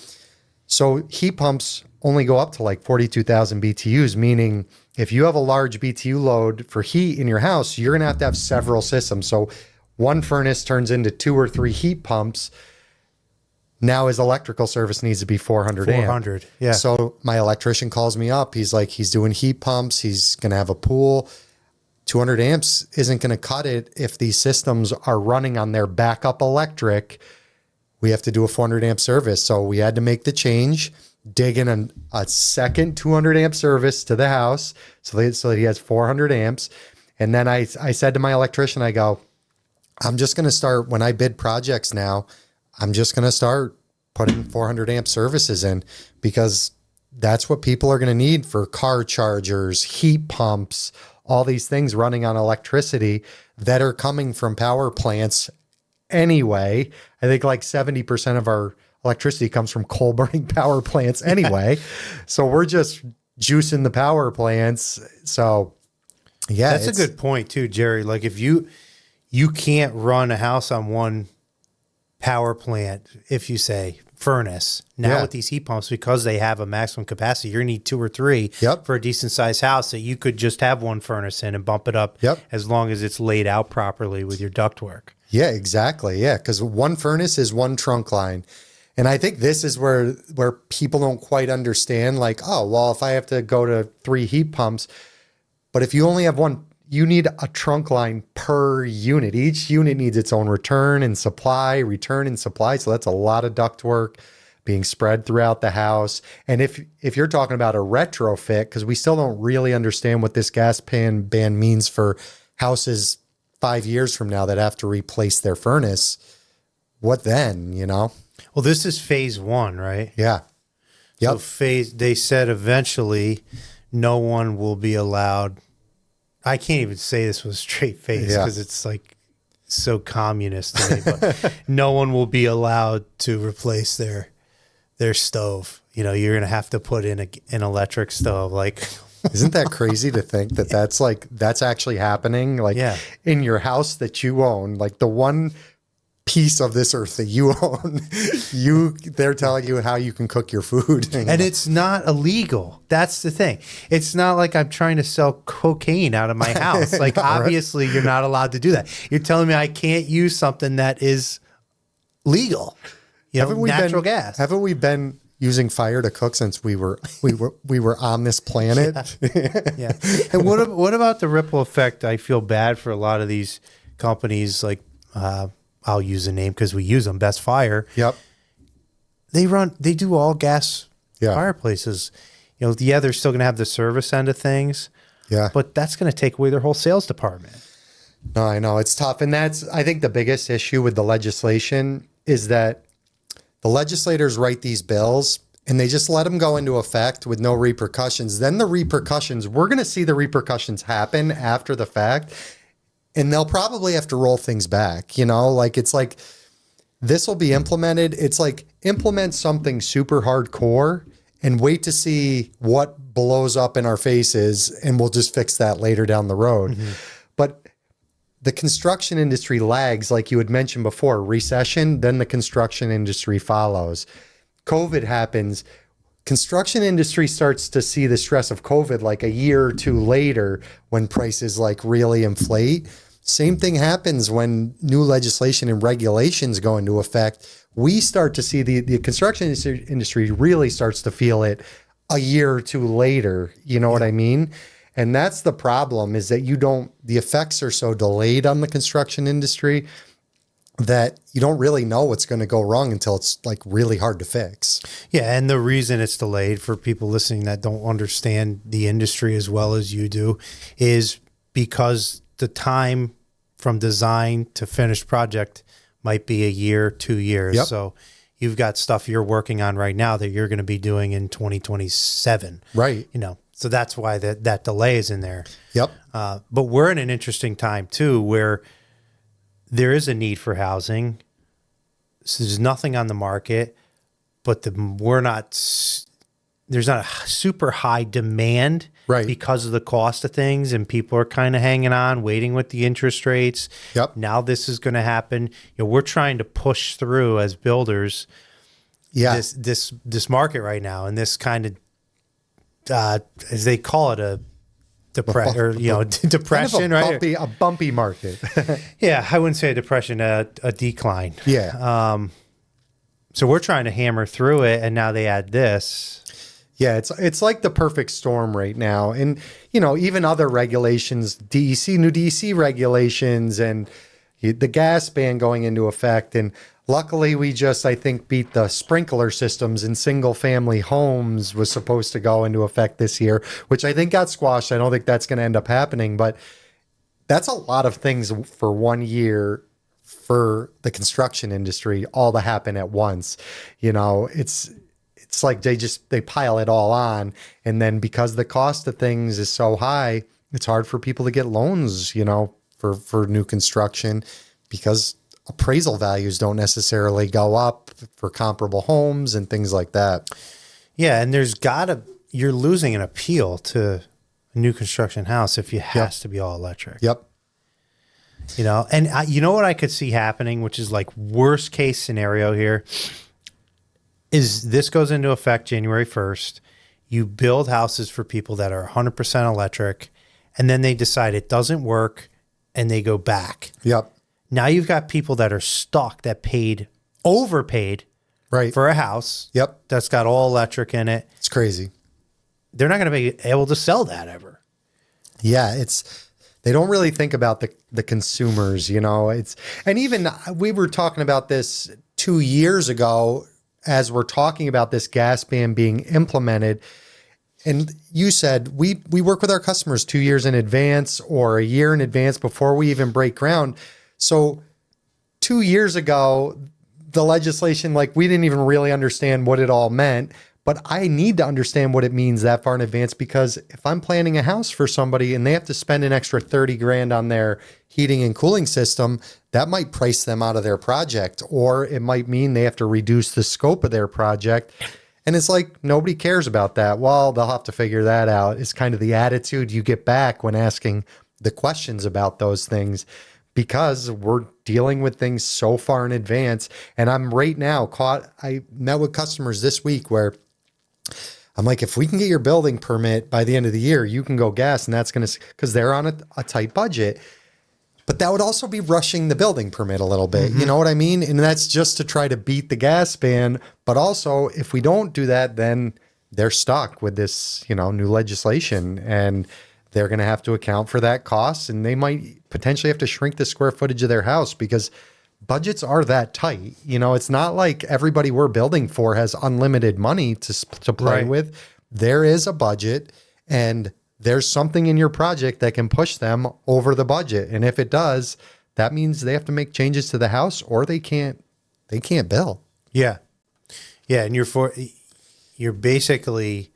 So heat pumps only go up to like 42,000 BTUs, meaning if you have a large BTU load for heat in your house, you're going to have several systems. So one furnace turns into 2 or 3 heat pumps. Now his electrical service needs to be 400 amp. 400, yeah. So my electrician calls me up. He's like, he's doing heat pumps. He's going to have a pool. 200 amps isn't going to cut it if these systems are running on their backup electric. We have to do a 400 amp service. So we had to make the change, dig in a second 200 amp service to the house so that he has 400 amps. And then I said to my electrician, I go, I'm just going to start, when I bid projects now, I'm just going to start putting 400 amp services in, because that's what people are going to need for car chargers, heat pumps, all these things running on electricity that are coming from power plants anyway. I think like 70% of our electricity comes from coal burning power plants anyway. So we're just juicing the power plants. So yeah, that's a good point too, Jerry. Like if you can't run a house on one power plant, if you say furnace now with these heat pumps, because they have a maximum capacity, you're gonna need 2 or 3 for a decent sized house, that you could just have one furnace in and bump it up as long as it's laid out properly with your ductwork. Yeah, exactly. Yeah, because one furnace is one trunk line. And I think this is where people don't quite understand, like, oh, well, if I have to go to 3 heat pumps, but if you only have one, you need a trunk line per unit. Each unit needs its own return and supply. So that's a lot of ductwork being spread throughout the house. And if you're talking about a retrofit, because we still don't really understand what this gas pan ban means for houses 5 years from now that have to replace their furnace, what then, you know? Well, this is phase 1, right? Yeah. Yep. So they said eventually no one will be allowed. I can't even say this with a straight face because it's like so communist to me, but no one will be allowed to replace their stove. You know, you're going to have to put in an electric stove. Like, isn't that crazy to think that that's actually happening? Like in your house that you own, like the one piece of this earth that you own, they're telling you how you can cook your food. And it's not illegal. That's the thing. It's not like I'm trying to sell cocaine out of my house. Like, obviously you're not allowed to do that. You're telling me I can't use something that is legal. You know, natural gas. Haven't we been using fire to cook since we were on this planet? Yeah. And what about the ripple effect? I feel bad for a lot of these companies, like I'll use a name because we use them, Best Fire. Yep. They do all gas fireplaces. You know, they're still going to have the service end of things. Yeah. But that's going to take away their whole sales department. No, I know. It's tough. And that's, I think, the biggest issue with the legislation is that the legislators write these bills and they just let them go into effect with no repercussions. Then the repercussions, we're going to see the repercussions happen after the fact. And they'll probably have to roll things back, you know, like it's like this will be implemented. It's like implement something super hardcore and wait to see what blows up in our faces. And we'll just fix that later down the road. Mm-hmm. But the construction industry lags, like you had mentioned before, recession, then the construction industry follows. COVID happens. Construction industry starts to see the stress of COVID like a year or 2 later when prices like really inflate. Same thing happens when new legislation and regulations go into effect. We start to see the construction industry really starts to feel it a year or 2 later. You know what I mean? And that's the problem, is that the effects are so delayed on the construction industry that you don't really know what's going to go wrong until it's like really hard to fix. Yeah. And the reason it's delayed, for people listening that don't understand the industry as well as you do, is because the time from design to finished project might be a year, 2 years. Yep. So you've got stuff you're working on right now that you're going to be doing in 2027. Right. You know, so that's why that delay is in there. Yep. But we're in an interesting time too, where there is a need for housing. So there's nothing on the market, but there's not a super high demand, right, because of the cost of things, and people are kind of hanging on, waiting with the interest rates. Yep. Now this is going to happen. You know, we're trying to push through as builders. Yeah. This market right now, and this kind of as they call it, depression, right? A bumpy market. Yeah, I wouldn't say a depression, a decline. Yeah. So we're trying to hammer through it, and now they add this. Yeah, it's like the perfect storm right now. And, even other regulations, new DEC regulations and the gas ban going into effect. And luckily we just, I think, beat the sprinkler systems in single family homes was supposed to go into effect this year, which I think got squashed. I don't think that's going to end up happening, but that's a lot of things for 1 year for the construction industry all to happen at once. It's like they pile it all on. And then because the cost of things is so high, it's hard for people to get loans, for new construction because appraisal values don't necessarily go up for comparable homes and things like that. Yeah. And you're losing an appeal to a new construction house if it has to be all electric. Yep. And you know what I could see happening, which is like worst case scenario here, is this goes into effect January 1st. You build houses for people that are 100% electric, and then they decide it doesn't work, and they go back. Yep. Now you've got people that are stuck that overpaid right for a house. Yep. That's got all electric in it. It's crazy. They're not going to be able to sell that ever. Yeah, they don't really think about the consumers, and even we were talking about this 2 years ago as we're talking about this gas ban being implemented. And you said we work with our customers 2 years in advance or a year in advance before we even break ground. So 2 years ago, the legislation, we didn't even really understand what it all meant. But I need to understand what it means that far in advance, because if I'm planning a house for somebody and they have to spend an extra 30 grand on their heating and cooling system, that might price them out of their project, or it might mean they have to reduce the scope of their project. And it's like, nobody cares about that. Well, they'll have to figure that out. It's kind of the attitude you get back when asking the questions about those things, because we're dealing with things so far in advance. And I'm right now I met with customers this week where I'm like, if we can get your building permit by the end of the year, you can go gas, and that's going to, because they're on a tight budget. But that would also be rushing the building permit a little bit. Mm-hmm. You know what I mean? And that's just to try to beat the gas ban. But also, if we don't do that, then they're stuck with this, new legislation, and they're going to have to account for that cost. And they might potentially have to shrink the square footage of their house because budgets are that tight. It's not like everybody we're building for has unlimited money to play with. There is a budget, and there's something in your project that can push them over the budget. And if it does, that means they have to make changes to the house, or they can't build. Yeah. Yeah. And you're basically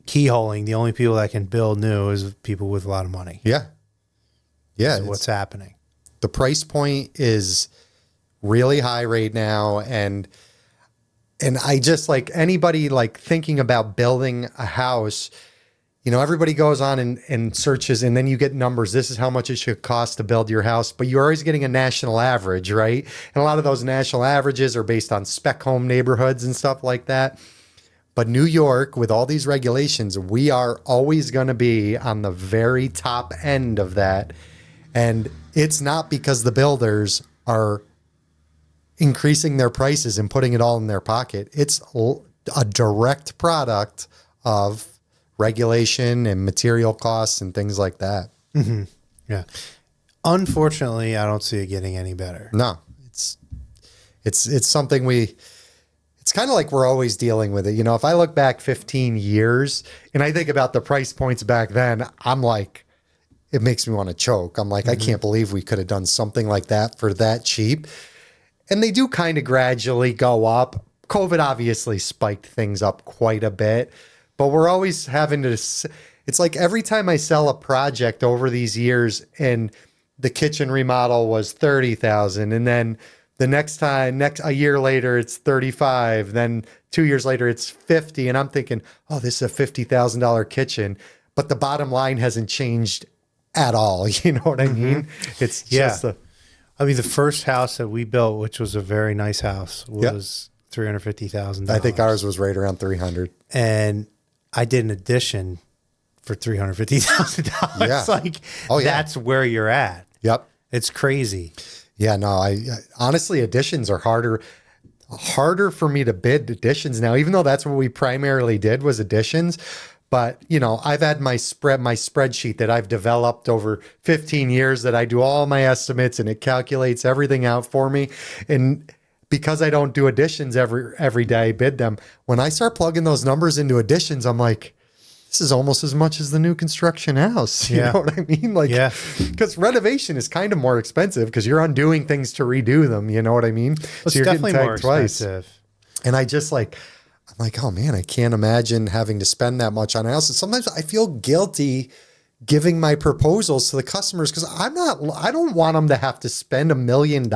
keyholing. The only people that can build new is people with a lot of money. Yeah. Yeah. That's what's happening. The price point is really high right now. And I just, anybody thinking about building a house, everybody goes on and searches, and then you get numbers. This is how much it should cost to build your house, but you're always getting a national average, right? And a lot of those national averages are based on spec home neighborhoods and stuff like that. But New York, with all these regulations, we are always going to be on the very top end of that. And it's not because the builders are increasing their prices and putting it all in their pocket. It's a direct product of regulation and material costs and things like that. Mm-hmm. Yeah. Unfortunately, I don't see it getting any better. No, it's something it's kind of like we're always dealing with it. If I look back 15 years and I think about the price points back then, I'm like, it makes me want to choke. I'm like, I can't believe we could have done something like that for that cheap. And they do kind of gradually go up. COVID obviously spiked things up quite a bit, but we're always having to, it's like every time I sell a project over these years and the kitchen remodel was 30,000, and then the a year later, it's 35. Then 2 years later, it's 50. And I'm thinking, oh, this is a $50,000 kitchen, but the bottom line hasn't changed at all. You know what I mean? It's just the first house that we built, which was a very nice house, was $350,000. I think ours was right around 300. And I did an addition for $350,000. Yeah. Like, Oh, yeah. that's where you're at. Yep. It's crazy. Yeah, no, I honestly, additions are harder for me to bid additions now, even though that's what we primarily did was additions. But, I've had my spreadsheet that I've developed over 15 years that I do all my estimates and it calculates everything out for me. And because I don't do additions every day, I bid them. When I start plugging those numbers into additions, I'm like, this is almost as much as the new construction house. You Yeah. know what I mean? Like, Yeah. because renovation is kind of more expensive because you're undoing things to redo them. You know what I mean? It's definitely more expensive. And I'm like, oh man, I can't imagine having to spend that much on a house. And sometimes I feel guilty giving my proposals to the customers because I don't want them to have to spend $1 million,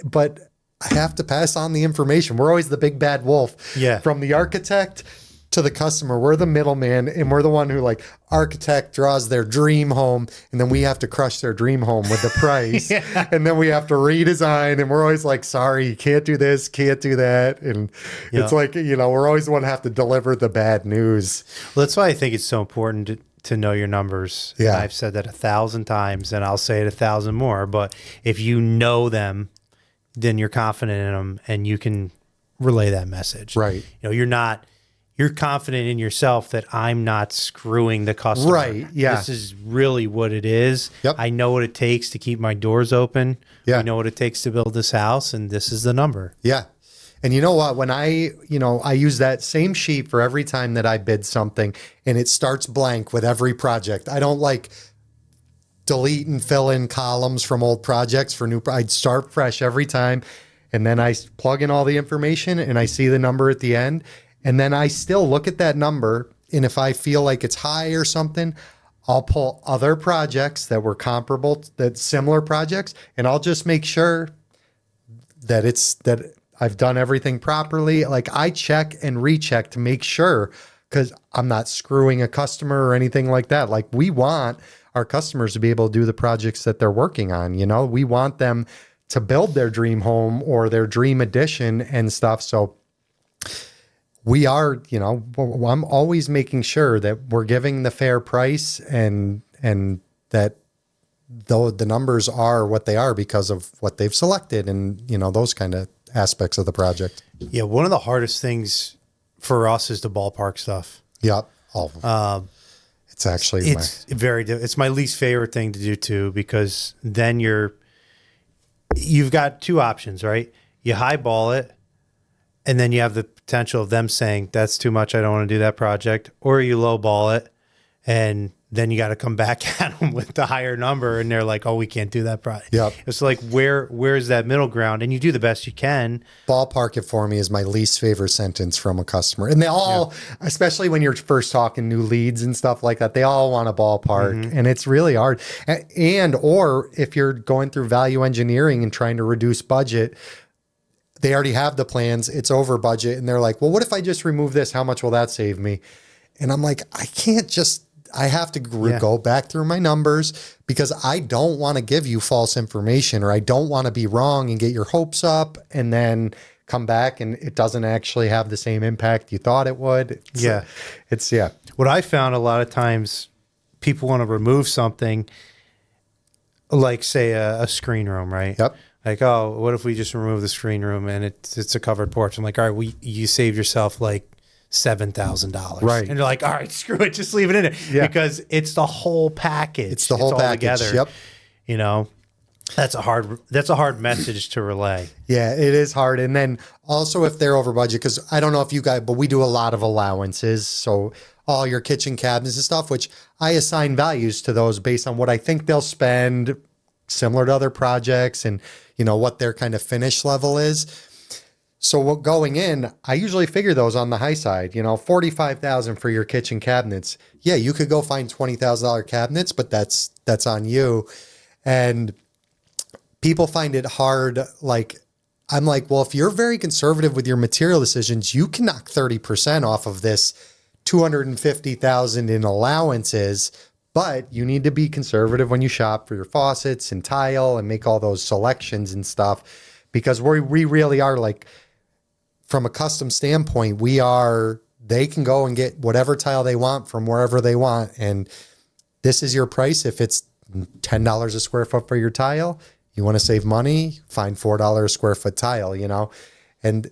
but I have to pass on the information. We're always the big bad wolf. Yeah. From the architect to the customer, we're the middleman, and we're the one who, like, architect draws their dream home, and then we have to crush their dream home with the price. Yeah. And then we have to redesign, and we're always like, sorry, you can't do this, can't do that. And Yeah. it's like, we're always the one to have to deliver the bad news. Well, that's why I think it's so important to know your numbers. Yeah. I've said that 1,000 times, and I'll say it 1,000 more. But if you know them, then you're confident in them, and you can relay that message. Right. You're confident in yourself that I'm not screwing the customer. Right, yeah. This is really what it is. Yep. I know what it takes to keep my doors open. Yeah. I know what it takes to build this house, and this is the number. Yeah. And you know what? When I use that same sheet for every time that I bid something, and it starts blank with every project. I don't like delete and fill in columns from old projects for new. I'd start fresh every time. And then I plug in all the information and I see the number at the end. And then I still look at that number. And if I feel like it's high or something, I'll pull other projects that were comparable, that similar projects, and I'll just make sure that I've done everything properly. Like, I check and recheck to make sure, because I'm not screwing a customer or anything like that. Like, we want our customers to be able to do the projects that they're working on. We want them to build their dream home or their dream addition and stuff. So we are, I'm always making sure that we're giving the fair price and that though the numbers are what they are because of what they've selected and, those kind of aspects of the project. Yeah. One of the hardest things for us is the ballpark stuff. Yep. Oh, it's actually, it's my least favorite thing to do too, because then you've got two options, right? You highball it, and then you have the potential of them saying, that's too much, I don't want to do that project. Or you lowball it, and then you got to come back at them with the higher number, and they're like, oh, we can't do that project. Yep. It's like, where's that middle ground? And you do the best you can. Ballpark it for me is my least favorite sentence from a customer. And they all, especially when you're first talking new leads and stuff like that, they all want a ballpark, and it's really hard. Or if you're going through value engineering and trying to reduce budget, they already have the plans, it's over budget, and they're like, well, what if I just remove this? How much will that save me? And I'm like, I have to go back through my numbers because I don't want to give you false information, or I don't want to be wrong and get your hopes up and then come back and it doesn't actually have the same impact you thought it would. It's What I found a lot of times, people want to remove something like, say, a screen room, right? Yep. Like, oh, what if we just remove the screen room and it's a covered porch? I'm like, all right, you saved yourself like $7,000. Right. And you're like, all right, screw it, just leave it in it. Yeah. Because it's the whole package. It's the whole package. Together. Yep. That's a hard message to relay. Yeah, it is hard. And then also if they're over budget, because I don't know if you guys, but we do a lot of allowances. So all your kitchen cabinets and stuff, which I assign values to those based on what I think they'll spend, similar to other projects, and what their kind of finish level is. So going in, I usually figure those on the high side, $45,000 for your kitchen cabinets. Yeah, you could go find $20,000 cabinets, but that's on you. And people find it hard. Like, I'm like, well, if you're very conservative with your material decisions, you can knock 30% off of this $250,000 in allowances, but you need to be conservative when you shop for your faucets and tile and make all those selections and stuff, because we really are, like, from a custom standpoint, we are they can go and get whatever tile they want from wherever they want. And this is your price. If it's $10 a square foot for your tile, you want to save money, find $4 a square foot tile, and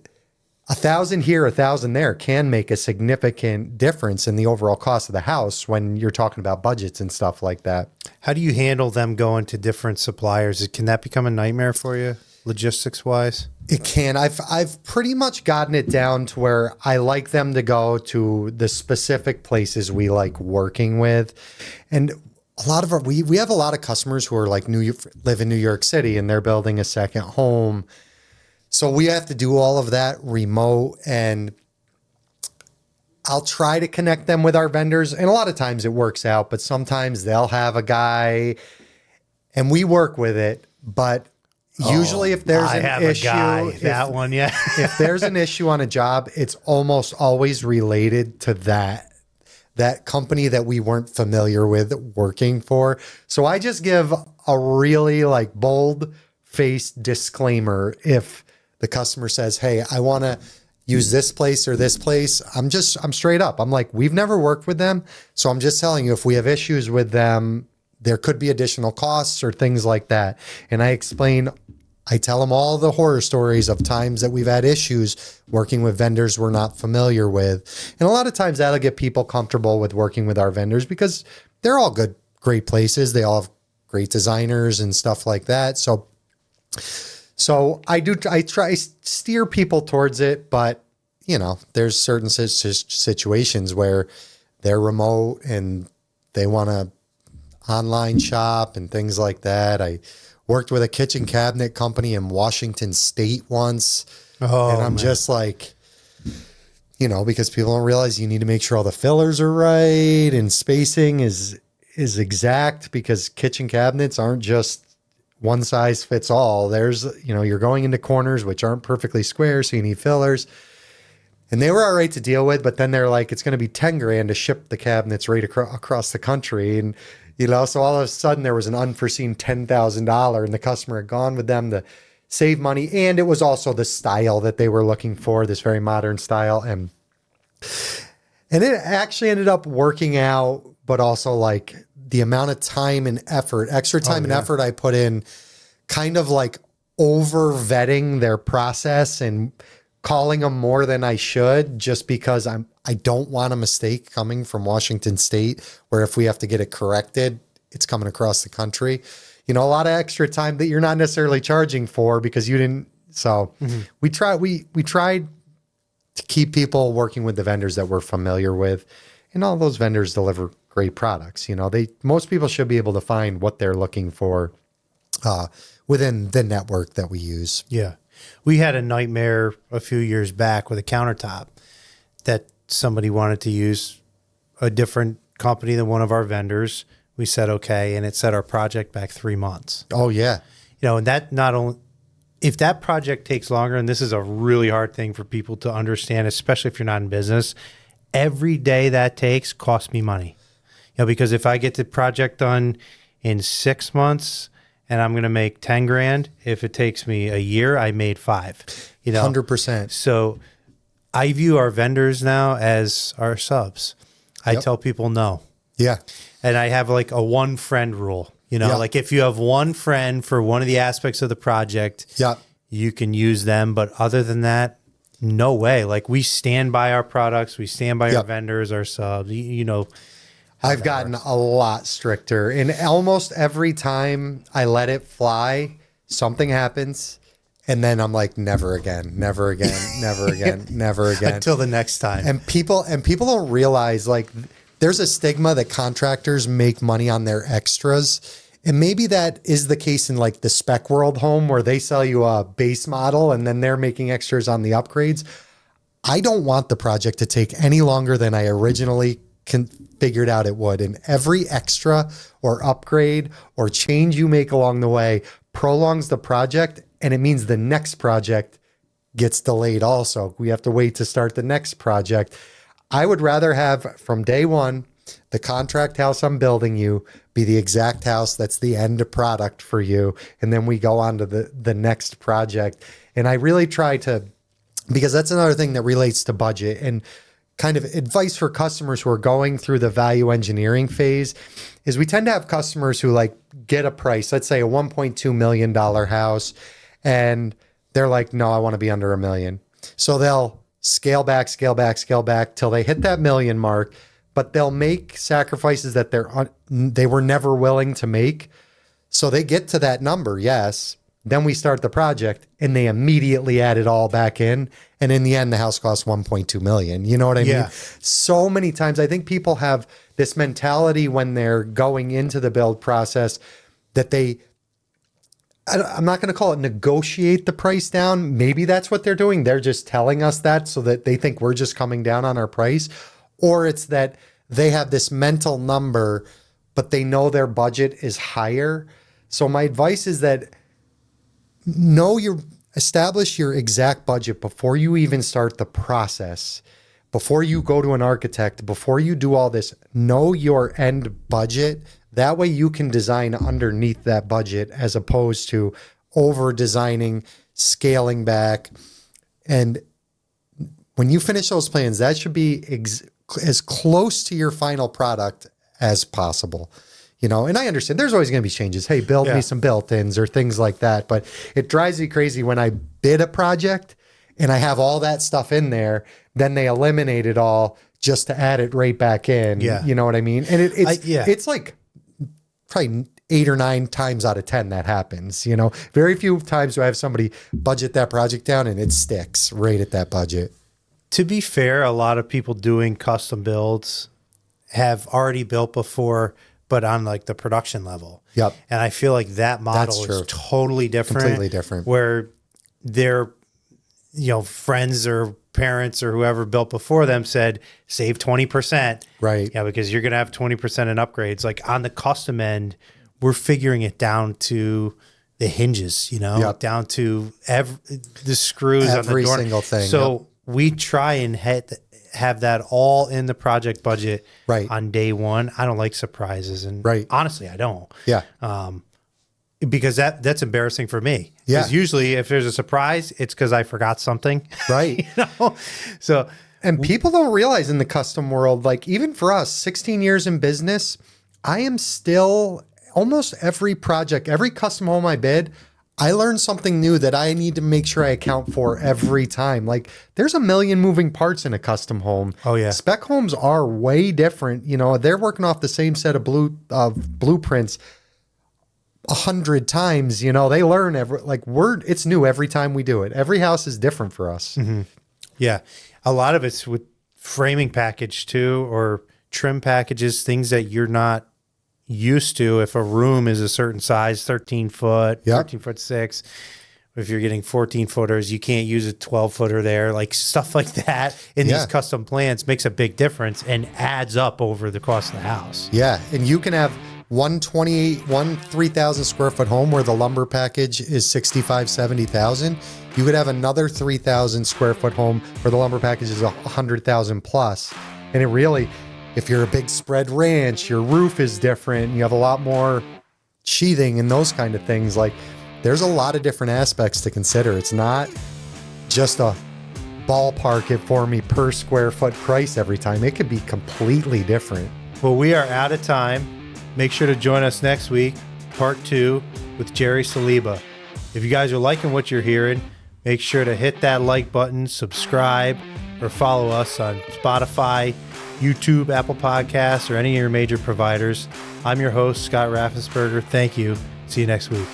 1,000 here, 1,000 there can make a significant difference in the overall cost of the house when you're talking about budgets and stuff like that. How do you handle them going to different suppliers? Can that become a nightmare for you, logistics wise? It can. I've pretty much gotten it down to where I like them to go to the specific places we like working with. And a lot of we have a lot of customers who are like live in New York City and they're building a second home. So we have to do all of that remote, and I'll try to connect them with our vendors. And a lot of times it works out, but sometimes they'll have a guy and we work with it. But usually if there's an issue, if there's an issue on a job, it's almost always related to that company that we weren't familiar with working for. So I just give a really like bold faced disclaimer. If the customer says, hey, I want to use this place or this place, I'm straight up. I'm like, we've never worked with them. So I'm just telling you, if we have issues with them, there could be additional costs or things like that. And I tell them all the horror stories of times that we've had issues working with vendors we're not familiar with. And a lot of times that'll get people comfortable with working with our vendors because they're all great places. They all have great designers and stuff like that. So I try steer people towards it, but there's certain situations where they're remote and they want to online shop and things like that. I worked with a kitchen cabinet company in Washington State once. And I'm just like, because people don't realize you need to make sure all the fillers are right and spacing is exact, because kitchen cabinets aren't just one size fits all. There's, you're going into corners which aren't perfectly square, so you need fillers. And they were all right to deal with, but then they're like, it's going to be 10 grand to ship the cabinets right across the country. And, so all of a sudden there was an unforeseen $10,000 and the customer had gone with them to save money. And it was also the style that they were looking for, this very modern style. And it actually ended up working out, but also like the amount of time and effort, extra time and effort I put in kind of like over vetting their process and calling them more than I should, just because I don't want a mistake coming from Washington State, where if we have to get it corrected, it's coming across the country. A lot of extra time that you're not necessarily charging for because you didn't. So we tried to keep people working with the vendors that we're familiar with, and all those vendors deliver great products. Most people should be able to find what they're looking for within the network that we use. Yeah. We had a nightmare a few years back with a countertop that somebody wanted to use a different company than one of our vendors. We said, okay. And it set our project back 3 months. Oh yeah. And that not only, if that project takes longer, and this is a really hard thing for people to understand, especially if you're not in business, every day that takes costs me money. Because if I get the project done in 6 months and I'm going to make 10 grand, if it takes me a year, I made 5, 100%. So I view our vendors now as our subs. I tell people no. Yeah. And I have like a one friend rule, like if you have one friend for one of the aspects of the project, you can use them. But other than that, no way. Like we stand by our products. We stand by our vendors, our subs, I've gotten a lot stricter, and almost every time I let it fly, something happens. And then I'm like, never again, never again, never again, never again. Until the next time. And people don't realize, like, there's a stigma that contractors make money on their extras. And maybe that is the case in like the spec world home, where they sell you a base model and then they're making extras on the upgrades. I don't want the project to take any longer than I originally figured out it would. And every extra or upgrade or change you make along the way prolongs the project, and it means the next project gets delayed also. We have to wait to start the next project. I would rather have from day one, the contract house I'm building you be the exact house that's the end product for you. And then we go on to the next project. And I really try to, because that's another thing that relates to budget. And kind of advice for customers who are going through the value engineering phase is we tend to have customers who like get a price, let's say a $1.2 million house, and they're like, no, I want to be under $1 million. So they'll scale back till they hit that million mark, but they'll make sacrifices that they were never willing to make. So they get to that number, yes. Then we start the project and they immediately add it all back in. And in the end, the house costs $1.2 million. You know what I mean? So many times, I think people have this mentality when they're going into the build process that I'm not going to call it negotiate the price down. Maybe that's what they're doing. They're just telling us that so that they think we're just coming down on our price. Or it's that they have this mental number, but they know their budget is higher. So my advice is that establish your exact budget before you even start the process, before you go to an architect, before you do all this. Know your end budget. That way you can design underneath that budget as opposed to over designing, scaling back. And when you finish those plans, that should be as close to your final product as possible. You know, and I understand there's always going to be changes. Hey, build me some built-ins or things like that. But it drives me crazy when I bid a project and I have all that stuff in there, then they eliminate it all just to add it right back in. Yeah. You know what I mean? And it's like probably 8 or 9 times out of 10 that happens. You know, very few times do I have somebody budget that project down and it sticks right at that budget. To be fair, a lot of people doing custom builds have already built before, but on like the production level. Yep. And I feel like that model is totally different. Completely different. Where their, friends or parents or whoever built before them said, save 20%. Right. Yeah, because you're going to have 20% in upgrades. Like on the custom end, we're figuring it down to the hinges, down to the screws on the door. Every single thing. So we try and have that all in the project budget on day one. I don't like surprises. And honestly, I don't. Yeah. Because that's embarrassing for me. Yeah. Because usually if there's a surprise, it's because I forgot something. Right. So, and people don't realize in the custom world, like even for us, 16 years in business, I am still almost every project, every custom home I bid, I learned something new that I need to make sure I account for every time. Like there's a million moving parts in a custom home. Oh yeah. Spec homes are way different. They're working off the same set of blueprints 100 times. They learn it's new every time we do it. Every house is different for us. Mm-hmm. Yeah. A lot of it's with framing package too, or trim packages, things that you're not used to. If a room is a certain size, 13 foot, 13 foot 6, if you're getting 14 footers, you can't use a 12 footer there. Like stuff like that in these custom plans makes a big difference and adds up over the cost of the house. Yeah. And you can have one 3,000 square foot home where the lumber package is 65, 70,000. You could have another 3,000 square foot home where the lumber package is 100,000 plus. And it really, if you're a big spread ranch, your roof is different. You have a lot more sheathing and those kind of things. Like there's a lot of different aspects to consider. It's not just a ballpark it for me per square foot price every time. It could be completely different. Well, we are out of time. Make sure to join us next week, part 2 with Jerry Saliba. If you guys are liking what you're hearing, make sure to hit that like button, subscribe, or follow us on Spotify, YouTube, Apple Podcasts, or any of your major providers. I'm your host, Scott Raffensperger. Thank you. See you next week.